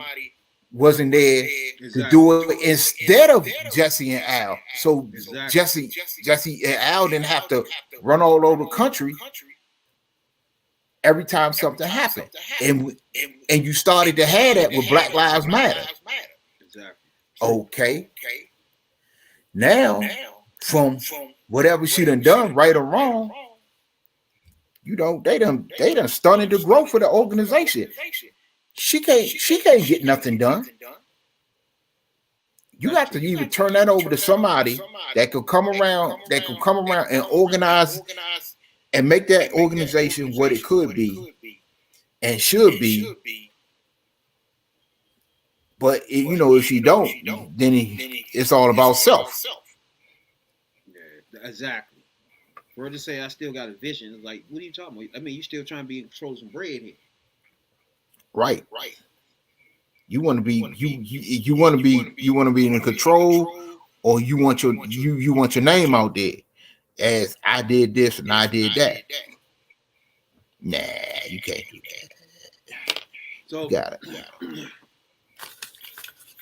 Speaker 2: wasn't there to do it instead of Jesse and Al. So Jesse and Al didn't have to run all over the country every time something happened. And you started to have that with Black Lives Matter.
Speaker 4: Exactly.
Speaker 2: Okay. Now, from whatever she done, right or wrong, you know, they done stunted the growth of the organization. She can't get nothing done. You got to either turn that over to somebody that could come around and organize and make that organization what it could be and should be. But if you don't, then it's all about self.
Speaker 4: Yeah, exactly. For her to say I still got a vision, it's like, what are you talking about? I mean, you still trying to be in control of some bread here.
Speaker 2: Right. You want to be you want to be in control, or you want your name out there as I did this and I did that. Nah, you can't do that.
Speaker 4: So
Speaker 2: You got it.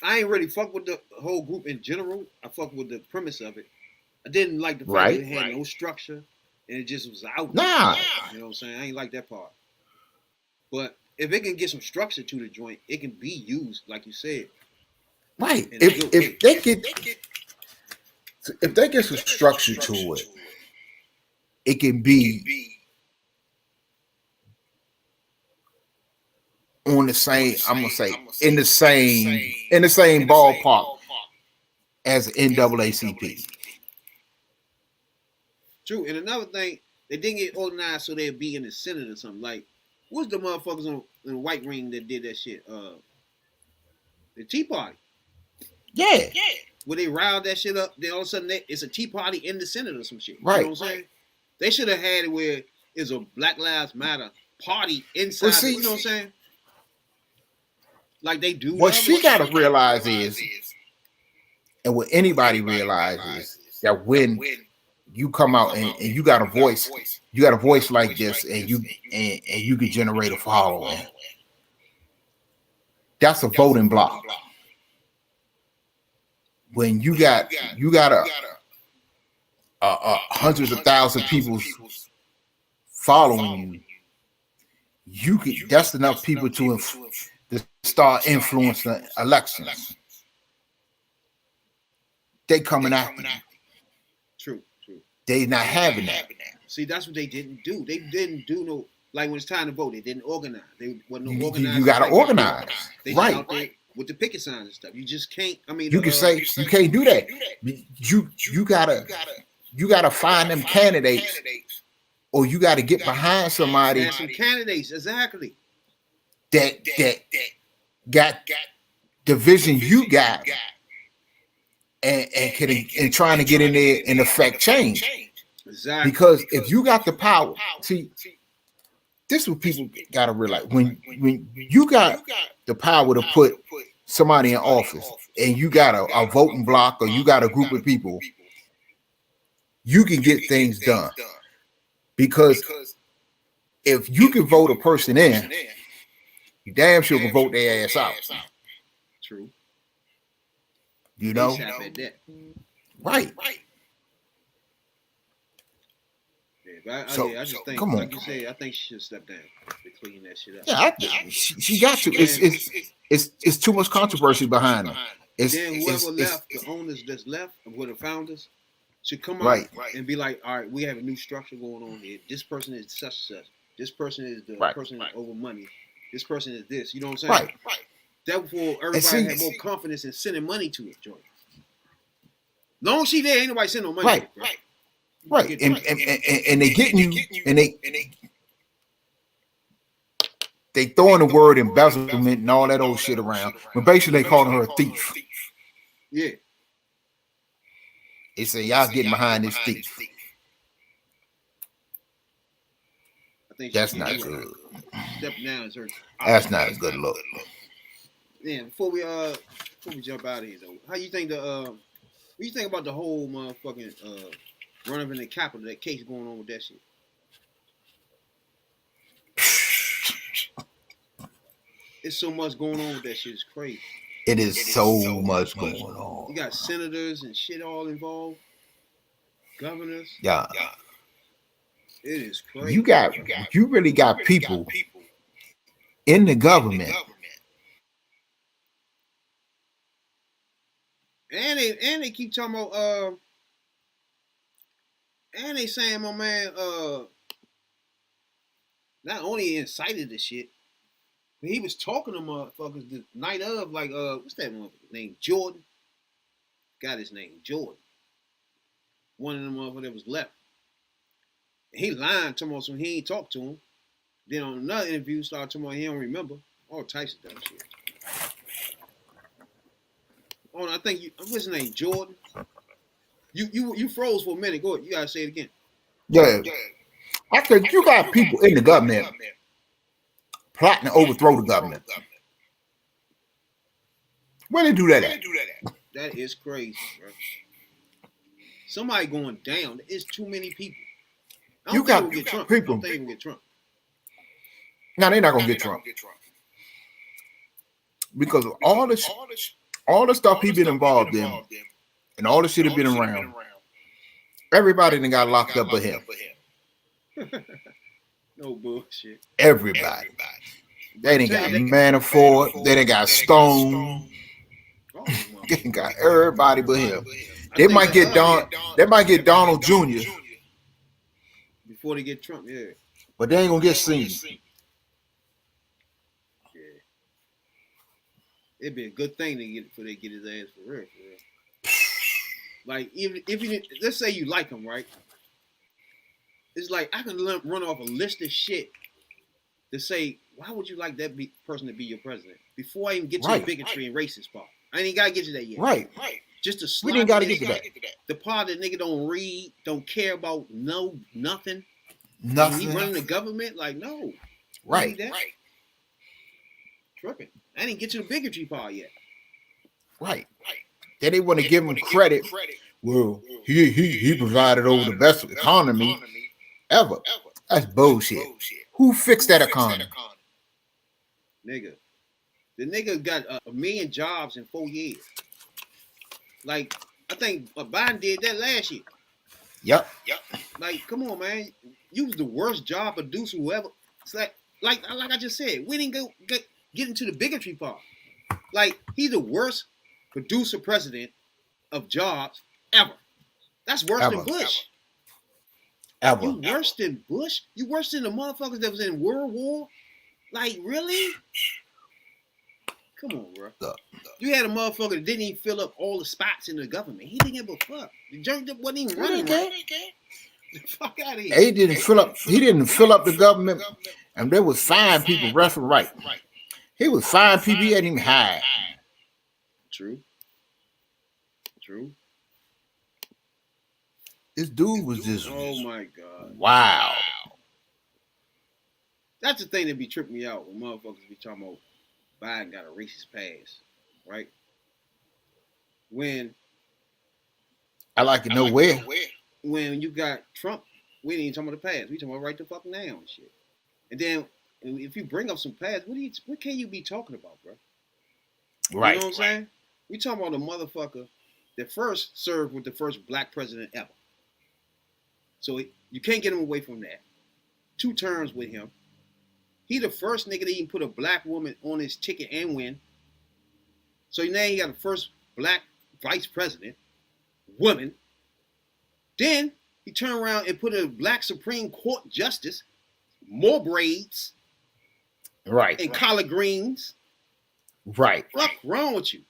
Speaker 4: I ain't really fuck with the whole group in general. I fuck with the premise of it. I didn't like the fact
Speaker 2: Right.
Speaker 4: that it had no structure and it just was out.
Speaker 2: Nah.
Speaker 4: You know what I'm saying? I ain't like that part. But if it can get some structure to the joint, it can be used, like you said.
Speaker 2: Right.
Speaker 4: in a good way.
Speaker 2: If they get some structure to it, it can be on the same, I'm gonna say in the same ballpark as NAACP.
Speaker 4: True. And another thing, they didn't get organized so they'd be in the Senate or something. Like, what's the motherfuckers in the White Ring that did that shit? The Tea Party.
Speaker 2: Yeah.
Speaker 4: Where they riled that shit up, then all of a sudden it's a Tea Party in the Senate or some shit.
Speaker 2: Right.
Speaker 4: You know what I'm saying? They should have had it where it's a Black Lives Matter party inside.
Speaker 2: See,
Speaker 4: you know what I'm saying? Like they do.
Speaker 2: What she got to realize is, and what anybody realizes, that when you come out and you got a voice like this, and you can generate a following, that's a voting block. When you got hundreds of thousands of people following you, that's enough people to start influencing elections. They coming after you.
Speaker 4: True.
Speaker 2: They not having that.
Speaker 4: See, that's what they didn't do. They didn't do no, like when it's time to vote, they didn't organize. They wasn't no organized.
Speaker 2: You got to organize,
Speaker 4: they
Speaker 2: right?
Speaker 4: Out there with the picket signs and stuff. You just can't. I mean,
Speaker 2: you can say you can't do that. You gotta find them candidates, or you got to get behind somebody.
Speaker 4: Some candidates, exactly.
Speaker 2: That got the vision you got, and trying to get in there and affect change.
Speaker 4: Exactly.
Speaker 2: Because if you got the power, see, this is what people got to realize. When you got the power to put somebody in office, and you got a voting block, or you got a group of people, you can get things done. Because if you can vote a person in, you damn sure can vote their ass out.
Speaker 4: True.
Speaker 2: You know? Right.
Speaker 4: Yeah, but I just think,
Speaker 2: come on.
Speaker 4: like you said, I think she should step down to clean that shit up.
Speaker 2: Yeah, she got to. It's too much controversy behind her.
Speaker 4: Then whoever left, the owners that's left, or the founders, should come out and be like, all right, we have a new structure going on here. This person is such and such. This person is the person over money. This person is this. You know what I'm saying? Right. Therefore, everybody had more confidence in sending money to it, Jordan. Long as she there, ain't nobody sending no money.
Speaker 2: Right. And they getting you, and they throwing the word embezzlement and all that old shit around. But basically, they calling her a thief.
Speaker 4: Yeah.
Speaker 2: They say y'all getting behind this thief.
Speaker 4: I think
Speaker 2: that's not good.
Speaker 4: Step down is her.
Speaker 2: That's not a good look.
Speaker 4: Yeah. Before we jump out of here though, how you think what you think about the whole motherfucking run up in the Capitol, that case going on with that shit? It's so much going on with that shit. It's crazy.
Speaker 2: It is so much going on.
Speaker 4: You got senators and shit all involved. Governors.
Speaker 2: Yeah.
Speaker 4: It is crazy.
Speaker 2: You really got people in the government.
Speaker 4: And they keep talking about and they saying my man not only incited the shit, but he was talking to motherfuckers the night of, like what's that motherfucker name? Jordan. Got his name, Jordan. One of them motherfuckers that was left. He lying to us when he ain't talk to him. Then on another interview, started talking about he don't remember. All types of dumb shit. Oh, I think what's his name? Jordan. You froze for a minute. Go ahead. You gotta say it again.
Speaker 2: Yeah. I said you got people in the government plotting to overthrow the government. Where they do that at?
Speaker 4: That is crazy, bro. Somebody going down. It's too many people. I
Speaker 2: You
Speaker 4: don't think
Speaker 2: got
Speaker 4: we'll get Trump.
Speaker 2: people.
Speaker 4: I don't think we'll get Trump.
Speaker 2: No, they're not gonna get Trump because of all the stuff he been involved in, and all the shit he been around. Everybody done got locked up but him.
Speaker 4: No bullshit.
Speaker 2: Everybody. They done got Manafort. They done got Stone.
Speaker 4: Oh,
Speaker 2: They done got everybody but him. They might get Donald Jr.,
Speaker 4: before they get Trump. Yeah.
Speaker 2: but they ain't gonna get seen.
Speaker 4: Yeah. It'd be a good thing to get before they get his ass for real. For real. Like even if you let's say you like him, right? It's like I can run off a list of shit to say why would you like that person to be your president before I even get to the bigotry and racist part. I ain't even gotta get to that yet.
Speaker 2: Right.
Speaker 4: Just to
Speaker 2: We didn't gotta get to that.
Speaker 4: The part that nigga don't read, don't care about nothing.
Speaker 2: Nothing.
Speaker 4: He running the government, like no.
Speaker 2: Right.
Speaker 4: Tripping. I didn't get to the bigotry part yet.
Speaker 2: Right. Then they want to give him credit. Well, he provided over the best economy ever. That's bullshit. Who fixed that economy?
Speaker 4: Nigga. The nigga got a million jobs in 4 years. Like, I think Biden did that last year.
Speaker 2: Yep.
Speaker 4: Like, come on, man. You was the worst job producer whoever. It's like I just said, we didn't get into the bigotry part. Like, he's the worst producer president of jobs ever. That's worse than Bush.
Speaker 2: Ever.
Speaker 4: You worse than Bush? You worse than the motherfuckers that was in World War? Like, really? Come on, bro. You had a motherfucker that didn't even fill up all the spots in the government. He didn't give a fuck. The jerk wasn't even running right. Fuck out of here.
Speaker 2: He didn't fill up the government, and there was fine people left and right. He was fine people he hadn't even hired.
Speaker 4: True.
Speaker 2: This dude was just
Speaker 4: Oh my God.
Speaker 2: wow.
Speaker 4: That's the thing that be tripping me out when motherfuckers be talking about Biden got a racist past, right? When
Speaker 2: I like to know where.
Speaker 4: When you got Trump, we ain't even talking about the past. We talking about right the fuck now and shit. And then if you bring up some past, what can you be talking about, bro?
Speaker 2: Right.
Speaker 4: You know what I'm saying? We talking about a motherfucker that first served with the first black president ever. So you can't get him away from that. 2 terms with him. He the first nigga to even put a black woman on his ticket and win. So now he got the first black vice president, woman. Then he turned around and put a black Supreme Court justice, more braids,
Speaker 2: Right.
Speaker 4: and collard greens.
Speaker 2: Right.
Speaker 4: What's wrong with you?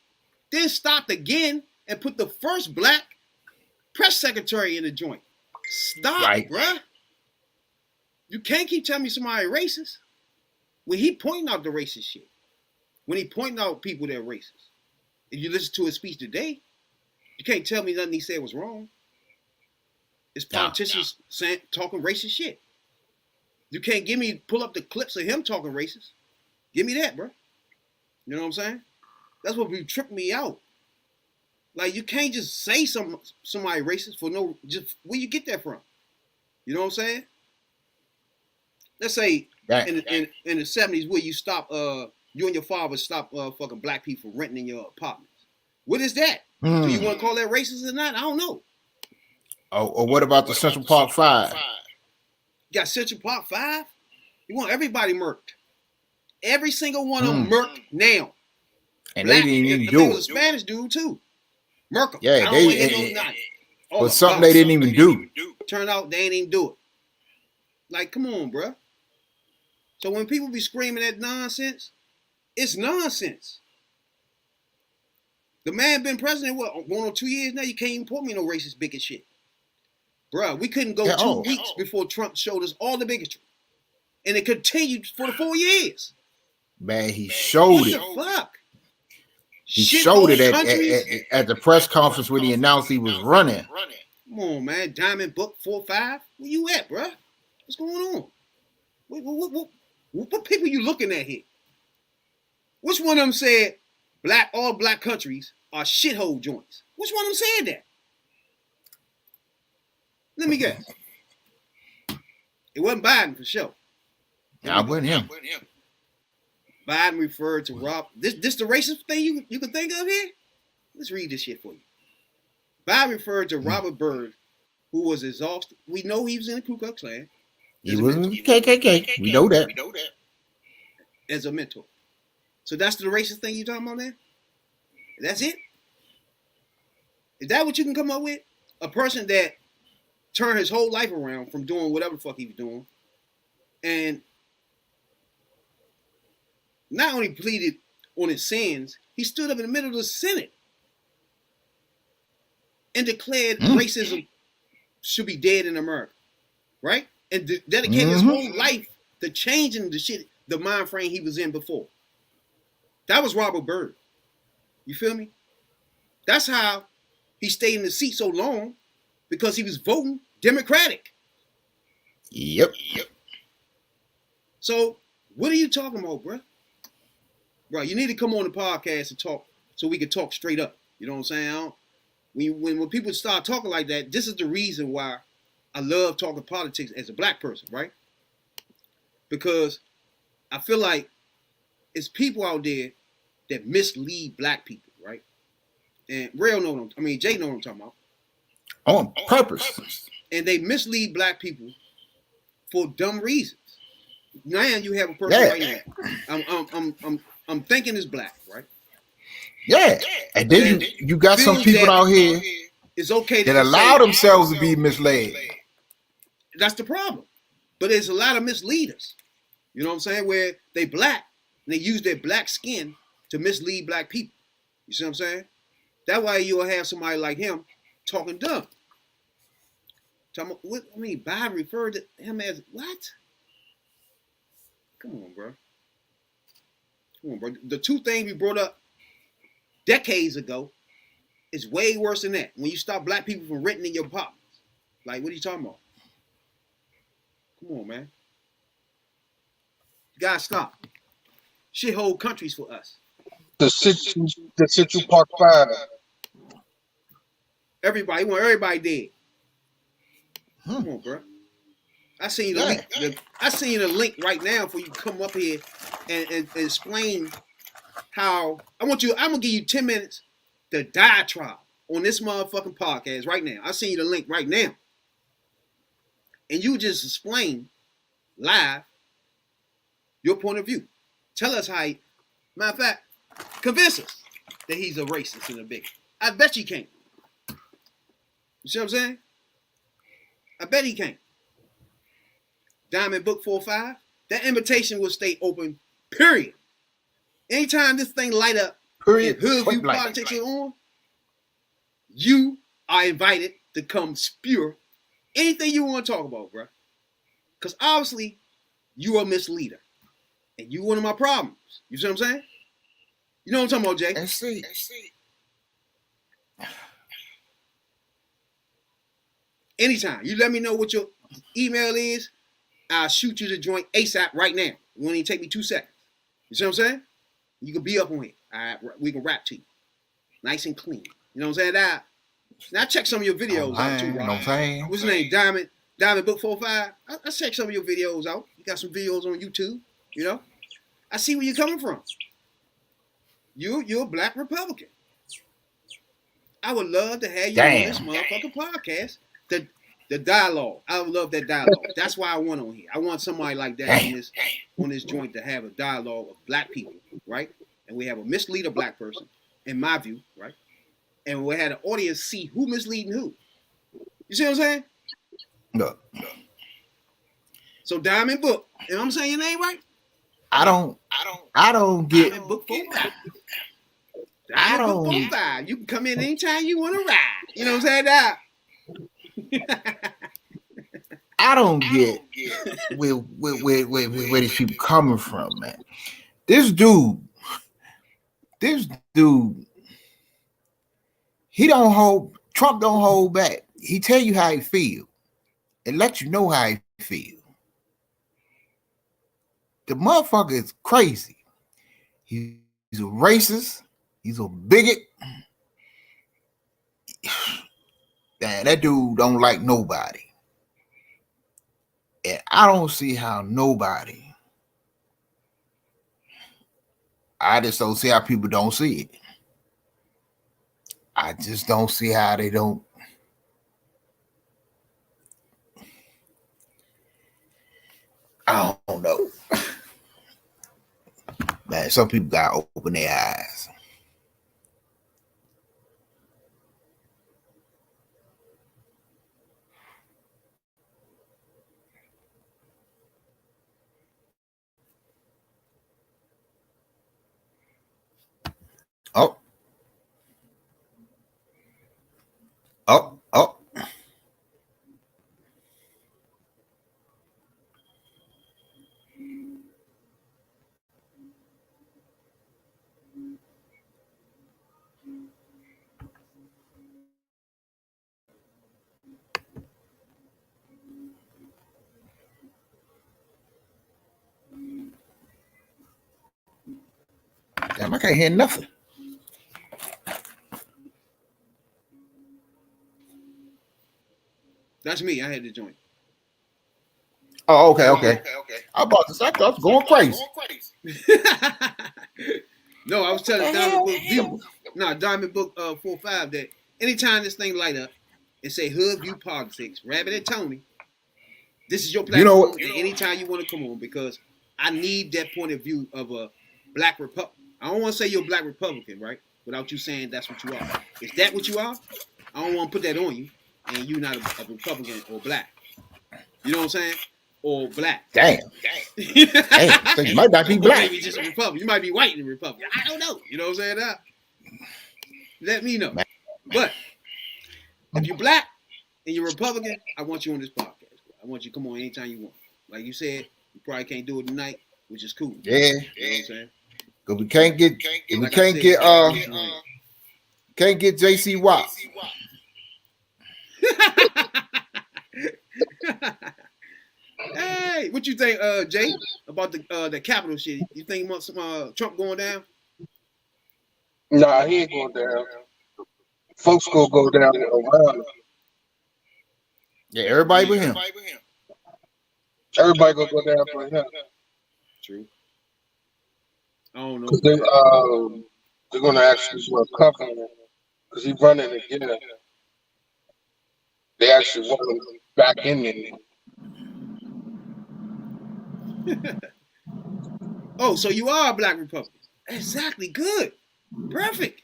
Speaker 4: Then stopped again and put the first black press secretary in the joint. Stop,
Speaker 2: Right.
Speaker 4: bruh. You can't keep telling me somebody racist when he pointing out the racist shit. When he pointing out people that are racist. If you listen to his speech today, you can't tell me nothing he said was wrong. It's politicians talking racist shit. You can't pull up the clips of him talking racist. Give me that, bro. You know what I'm saying? That's what be tripping me out. Like, you can't just say somebody racist for just where you get that from. You know what I'm saying? Let's say in the 70s where you stop you and your father stop fucking black people renting in your apartments. What is that? Do you want to call that racist or not? I don't know.
Speaker 2: Oh, or what about the Central Park 5?
Speaker 4: You got Central Park 5? You want everybody murked. Every single one of them murked now.
Speaker 2: And
Speaker 4: Black,
Speaker 2: they didn't even
Speaker 4: I
Speaker 2: do
Speaker 4: think
Speaker 2: it.
Speaker 4: was a Spanish dude too. Merkel.
Speaker 2: Yeah,
Speaker 4: but
Speaker 2: something they didn't even do.
Speaker 4: Turned out they ain't even do it. Like, come on, bro. So when people be screaming that nonsense, it's nonsense. The man been president, what, going on 2 years now? You can't even put me no racist bigot shit. Bruh, we couldn't go
Speaker 2: At
Speaker 4: 2
Speaker 2: all.
Speaker 4: weeks before Trump showed us all the bigotry. And it continued for the 4 years.
Speaker 2: Man, he showed
Speaker 4: What
Speaker 2: it.
Speaker 4: the fuck?
Speaker 2: He
Speaker 4: Shit
Speaker 2: showed it
Speaker 4: hole
Speaker 2: at,
Speaker 4: countries?
Speaker 2: at the press conference when he announced he was running.
Speaker 4: Come on, man. Diamond Book 4-5. Where you at, bruh? What's going on? What people you looking at here? Which one of them said all black countries are shithole joints? Which one of them said that? Let me guess. It wasn't Biden for sure.
Speaker 2: Yeah, I wasn't him.
Speaker 4: Biden referred to Rob. This the racist thing you can think of here? Let's read this shit for you. Biden referred to Robert Byrd, who was exhausted. We know he was in the Ku Klux Klan.
Speaker 2: He was in KKK. We know that.
Speaker 4: As a mentor. So that's the racist thing you talking about there? That's it? Is that what you can come up with? A person that turned his whole life around from doing whatever the fuck he was doing, and not only pleaded on his sins, he stood up in the middle of the Senate and declared racism should be dead in America, right? And dedicated his whole life to changing the mind frame he was in before. That was Robert Byrd. You feel me? That's how he stayed in the seat so long, because he was voting Democratic.
Speaker 2: Yep.
Speaker 4: So what are you talking about, bro? Bro, you need to come on the podcast and talk so we can talk straight up. You know what I'm saying? When people start talking like that, this is the reason why I love talking politics as a black person, right? Because I feel like it's people out there that mislead black people, right? And Jay know what I'm talking about.
Speaker 2: On purpose.
Speaker 4: And they mislead black people for dumb reasons. Now you have a person right now. I'm thinking is black, right?
Speaker 2: Yeah. And then you got some people out here
Speaker 4: it's okay
Speaker 2: that allow themselves to be misled.
Speaker 4: That's the problem. But there's a lot of misleaders. You know what I'm saying? Where they black and they use their black skin to mislead black people. You see what I'm saying? That's why you'll have somebody like him talking dumb. Biden referred to him as what? Come on, bro. The two things we brought up decades ago is way worse than that. When you stop black people from renting in your apartments. Like, what are you talking about? Come on, man. You gotta stop. Shithole countries for us.
Speaker 8: The Central Park 5.
Speaker 4: Everybody, want everybody dead. Come on, bro. I seen the link right now for you to come up here and explain how I'm gonna give you 10 minutes to diatribe on this motherfucking podcast right now. I seen you the link right now. And you just explain live your point of view. Tell us how matter of fact, convince us that he's a racist and a bigot. I bet you can't. You see what I'm saying? I bet he can't. Diamond Book 4-5, that invitation will stay open, period. Anytime this thing light up,
Speaker 2: Period.
Speaker 4: Hood View Politics is on, you are invited to come spew anything you want to talk about, bro. Because obviously, you are a misleader. And you one of my problems. You see what I'm saying? You know what I'm talking about, Jay?
Speaker 2: Let's see.
Speaker 4: Anytime. You let me know what your email is, I'll shoot you the joint ASAP right now. It won't even take me 2 seconds. You see what I'm saying? You can be up on here. All right, we can rap to you. Nice and clean. You know what I'm saying? Now check some of your videos out too, right? What's his name? Diamond Book 4-5. I check some of your videos out. You got some videos on YouTube, you know? I see where you're coming from. You're a black Republican. I would love to have you on this motherfucking podcast. The dialogue. I would love that dialogue. That's why I want on here. I want somebody like that on this joint to have a dialogue of black people, right? And we have a misleader black person, in my view, right? And we had an audience see who misleading who. You see what I'm saying?
Speaker 2: No.
Speaker 4: So Diamond Book. You know what I'm saying your name right?
Speaker 2: I don't get.
Speaker 4: Diamond Book 4-5. Diamond Book 4-5. You can come in anytime you want to ride. You know what I'm saying?
Speaker 2: I don't get where these people coming from, man. This dude, Trump don't hold back. He tell you how he feel and let you know how he feel. The motherfucker is crazy. He's a racist. He's a bigot. Man, that dude don't like nobody. And I don't see how nobody. I just don't see how people don't see it. I just don't see how they don't. I don't know. Man, some people gotta open their eyes. Oh. Damn, I can't hear nothing.
Speaker 4: That's me. I had to join.
Speaker 2: Oh, okay. I about to say, I was going crazy.
Speaker 4: No, I was telling Diamond Book View, Diamond Book 45 that anytime this thing light up and say Hood View Politics, Rabbit and Tony, this is your platform.
Speaker 2: You know what?
Speaker 4: And anytime you want to come on, because I need that point of view of a black Republican. I don't want to say you're a black Republican, right? Without you saying that's what you are. Is that what you are? I don't want to put that on you, and you're not a Republican or black. You know what I'm saying? Or black.
Speaker 2: Damn. Damn. So you might not be black.
Speaker 4: Maybe just a Republican. You might be white in a Republican. I don't know. You know what I'm saying? Let me know. But if you're black and you're Republican, I want you on this podcast. I want you to come on anytime you want. Like you said, you probably can't do it tonight, which is cool.
Speaker 2: Yeah.
Speaker 4: You know what I'm saying?
Speaker 2: Cause we can't get JC Watt.
Speaker 4: Hey, what you think, Jay, about the Capitol shit? You think about some Trump going down?
Speaker 8: Nah, he ain't going down. Folks gonna go down around him.
Speaker 2: Yeah, everybody with him.
Speaker 8: Everybody gonna go down for him.
Speaker 4: True. I don't know.
Speaker 8: Cause they're gonna actually cover him because he's running again. They actually want him back in there.
Speaker 4: Oh, so you are a black Republican. Exactly. Good. Perfect.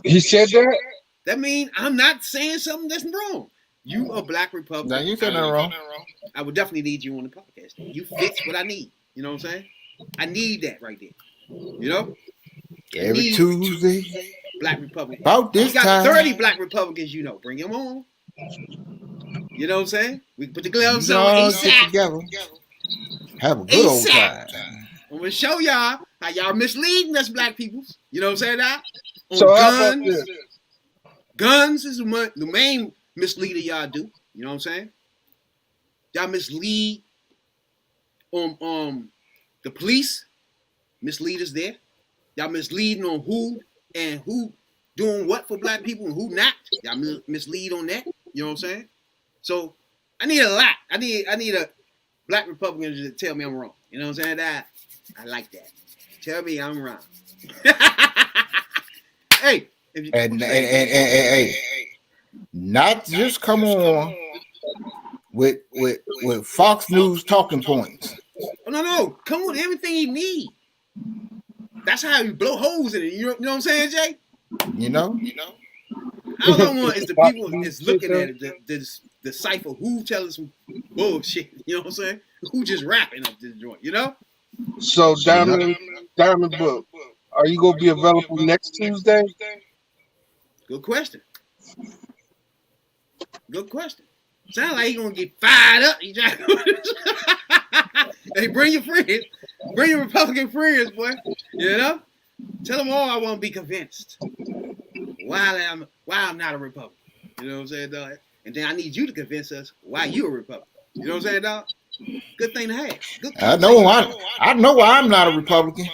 Speaker 8: He said that?
Speaker 4: That means I'm not saying something that's wrong. You a black Republican.
Speaker 2: No, you said nothing wrong.
Speaker 4: I would definitely need you on the podcast. You fix what I need. You know what I'm saying? I need that right there. You know?
Speaker 2: Every Tuesday.
Speaker 4: Black Republican.
Speaker 2: About this
Speaker 4: you got
Speaker 2: time.
Speaker 4: 30 black Republicans, you know. Bring them on. You know what I'm saying? We can put the gloves on
Speaker 2: All
Speaker 4: ASAP.
Speaker 2: get together. Have a good old
Speaker 4: ASAP.
Speaker 2: time.
Speaker 4: I'm gonna show y'all how y'all misleading us black peoples. You know what I'm saying? Now? On
Speaker 8: So how about
Speaker 4: guns.
Speaker 8: this?
Speaker 4: Guns is the main misleader y'all do. You know what I'm saying? Y'all mislead on the police. Misleaders there. Y'all misleading on who and who doing what for black people and who not. Y'all mislead on that. You know what I'm saying? So I need a lot. I need a black Republican to tell me I'm wrong. You know what I'm saying? That I like that. Tell me I'm wrong. Hey, if you,
Speaker 2: And not just come on with Fox News talking points.
Speaker 4: oh, no, come with everything he need. That's how you blow holes in it. You know what I'm saying, Jay?
Speaker 2: You know?
Speaker 4: All I want is the people that's looking at it to decipher who telling some bullshit. You know what I'm saying? Who just rapping up this joint, you know?
Speaker 8: So Diamond Book, are you gonna be available next Tuesday?
Speaker 4: Good question. Good question. Sound like he gonna get fired up. He trying hey, bring your friends. Bring your Republican friends, boy. You know? Tell them all I want to be convinced. Why I'm not a Republican. You know what I'm saying, dog? And then I need you to convince us why you a Republican. You know what I'm saying, dog? Good thing to have. Good
Speaker 2: I know why I'm not a Republican.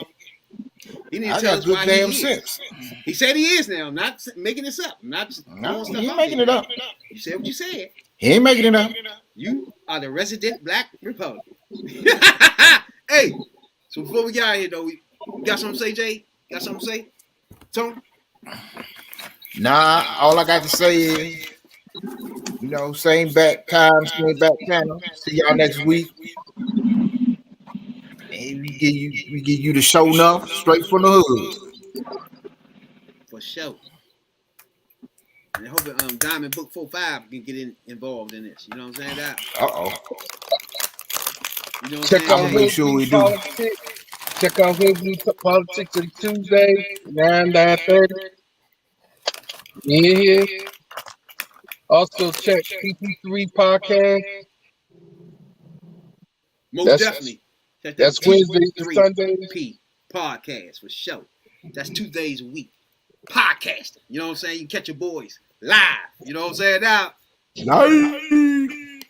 Speaker 4: He need to
Speaker 2: I
Speaker 4: tell
Speaker 2: got
Speaker 4: us
Speaker 2: good
Speaker 4: why
Speaker 2: damn
Speaker 4: he is.
Speaker 2: sense.
Speaker 4: He said he is now. I'm not making this up. I'm not
Speaker 2: No,
Speaker 4: throwing
Speaker 2: he
Speaker 4: stuff
Speaker 2: ain't
Speaker 4: out
Speaker 2: making
Speaker 4: there.
Speaker 2: it up.
Speaker 4: You said what you said.
Speaker 2: He ain't making it up.
Speaker 4: You are the resident black Republican. Hey, so before we get out of here, though, we got something to say, Jay? Got something to say? Tony?
Speaker 2: Nah, all I got to say is, you know, same back time, same back channel. See y'all next week. And we give you the show enough straight from the hood.
Speaker 4: For sure. And I hope Diamond Book 45 can get involved in this. You know what I'm saying? That.
Speaker 2: Uh-oh.
Speaker 4: You know what
Speaker 8: Check
Speaker 4: I'm
Speaker 8: out
Speaker 2: I'ma
Speaker 4: saying?
Speaker 2: make sure we do.
Speaker 8: Politics. Check out Hood Blue Politics on Tuesday, 9:30. Yeah. Also check PP3 podcast.
Speaker 4: Most
Speaker 8: That's-
Speaker 4: definitely. Check
Speaker 8: that's
Speaker 4: that
Speaker 8: Wednesdays and Sundays.
Speaker 4: P podcast for sure. That's 2 days a week. Podcasting. You know what I'm saying? You catch your boys live. You know what I'm saying? Now,
Speaker 2: Nice.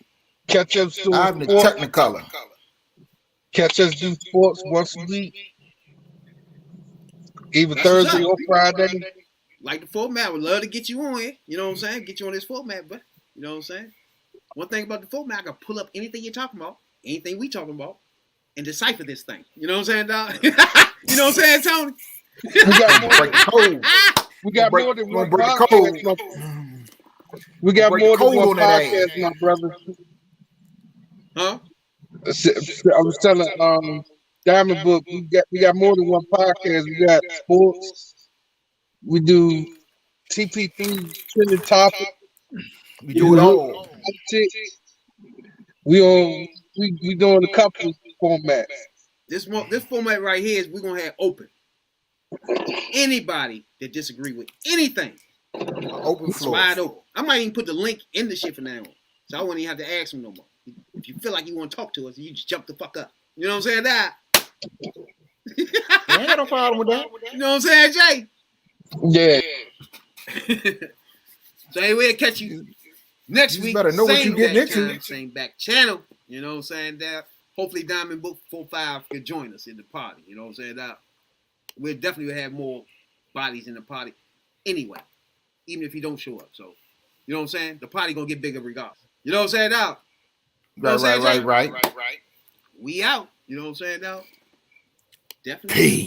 Speaker 8: Catch us doing
Speaker 2: I'm the
Speaker 8: sports.
Speaker 2: Technicolor.
Speaker 8: Catch us do sports once a week, either
Speaker 4: That's what's
Speaker 8: Thursday
Speaker 4: up.
Speaker 8: or Friday.
Speaker 4: like the format, would love to get you on here. You know what I'm saying? Get you on this format, but you know what I'm saying? One thing about the format, I can pull up anything you're talking about, anything we talking about, and decipher this thing. You know what I'm saying, dog? You know what I'm saying, Tony?
Speaker 8: We got more,
Speaker 2: Break the code.
Speaker 8: we got
Speaker 2: Break-
Speaker 8: more than
Speaker 2: gonna
Speaker 8: one
Speaker 2: break the code.
Speaker 8: podcast. My, we got
Speaker 2: Break
Speaker 8: more
Speaker 2: the
Speaker 8: than
Speaker 2: code
Speaker 8: one
Speaker 2: on that ass.
Speaker 8: podcast, my brother.
Speaker 4: Huh?
Speaker 8: I was telling Diamond Book, we got more than one podcast. We got sports. We do TP3 trending topic.
Speaker 2: We do it all.
Speaker 8: Politics. We doing a couple formats.
Speaker 4: This format right here is we're gonna have open. Anybody that disagree with anything,
Speaker 2: Open
Speaker 4: it's
Speaker 2: floor.
Speaker 4: wide open. I might even put the link in the shit from now on, so I wouldn't even have to ask them no more. If you feel like you want to talk to us, you just jump the fuck up. You know what I'm saying? That.
Speaker 2: I ain't got no problem with that.
Speaker 4: You know what I'm saying, Jay?
Speaker 8: Yeah.
Speaker 4: So hey, we'll catch you next
Speaker 2: You
Speaker 4: week.
Speaker 2: better know what
Speaker 4: Same
Speaker 2: you getting
Speaker 4: back
Speaker 2: into.
Speaker 4: time, same back channel. You know what I'm saying? That hopefully Diamond Book 45 could join us in the party. You know what I'm saying? That we'll definitely have more bodies in the party anyway, even if you don't show up. So you know what I'm saying? The party gonna get bigger regardless. You know what I'm saying? Now
Speaker 2: Right.
Speaker 4: we out. You know what I'm saying? Now definitely.
Speaker 2: Peace.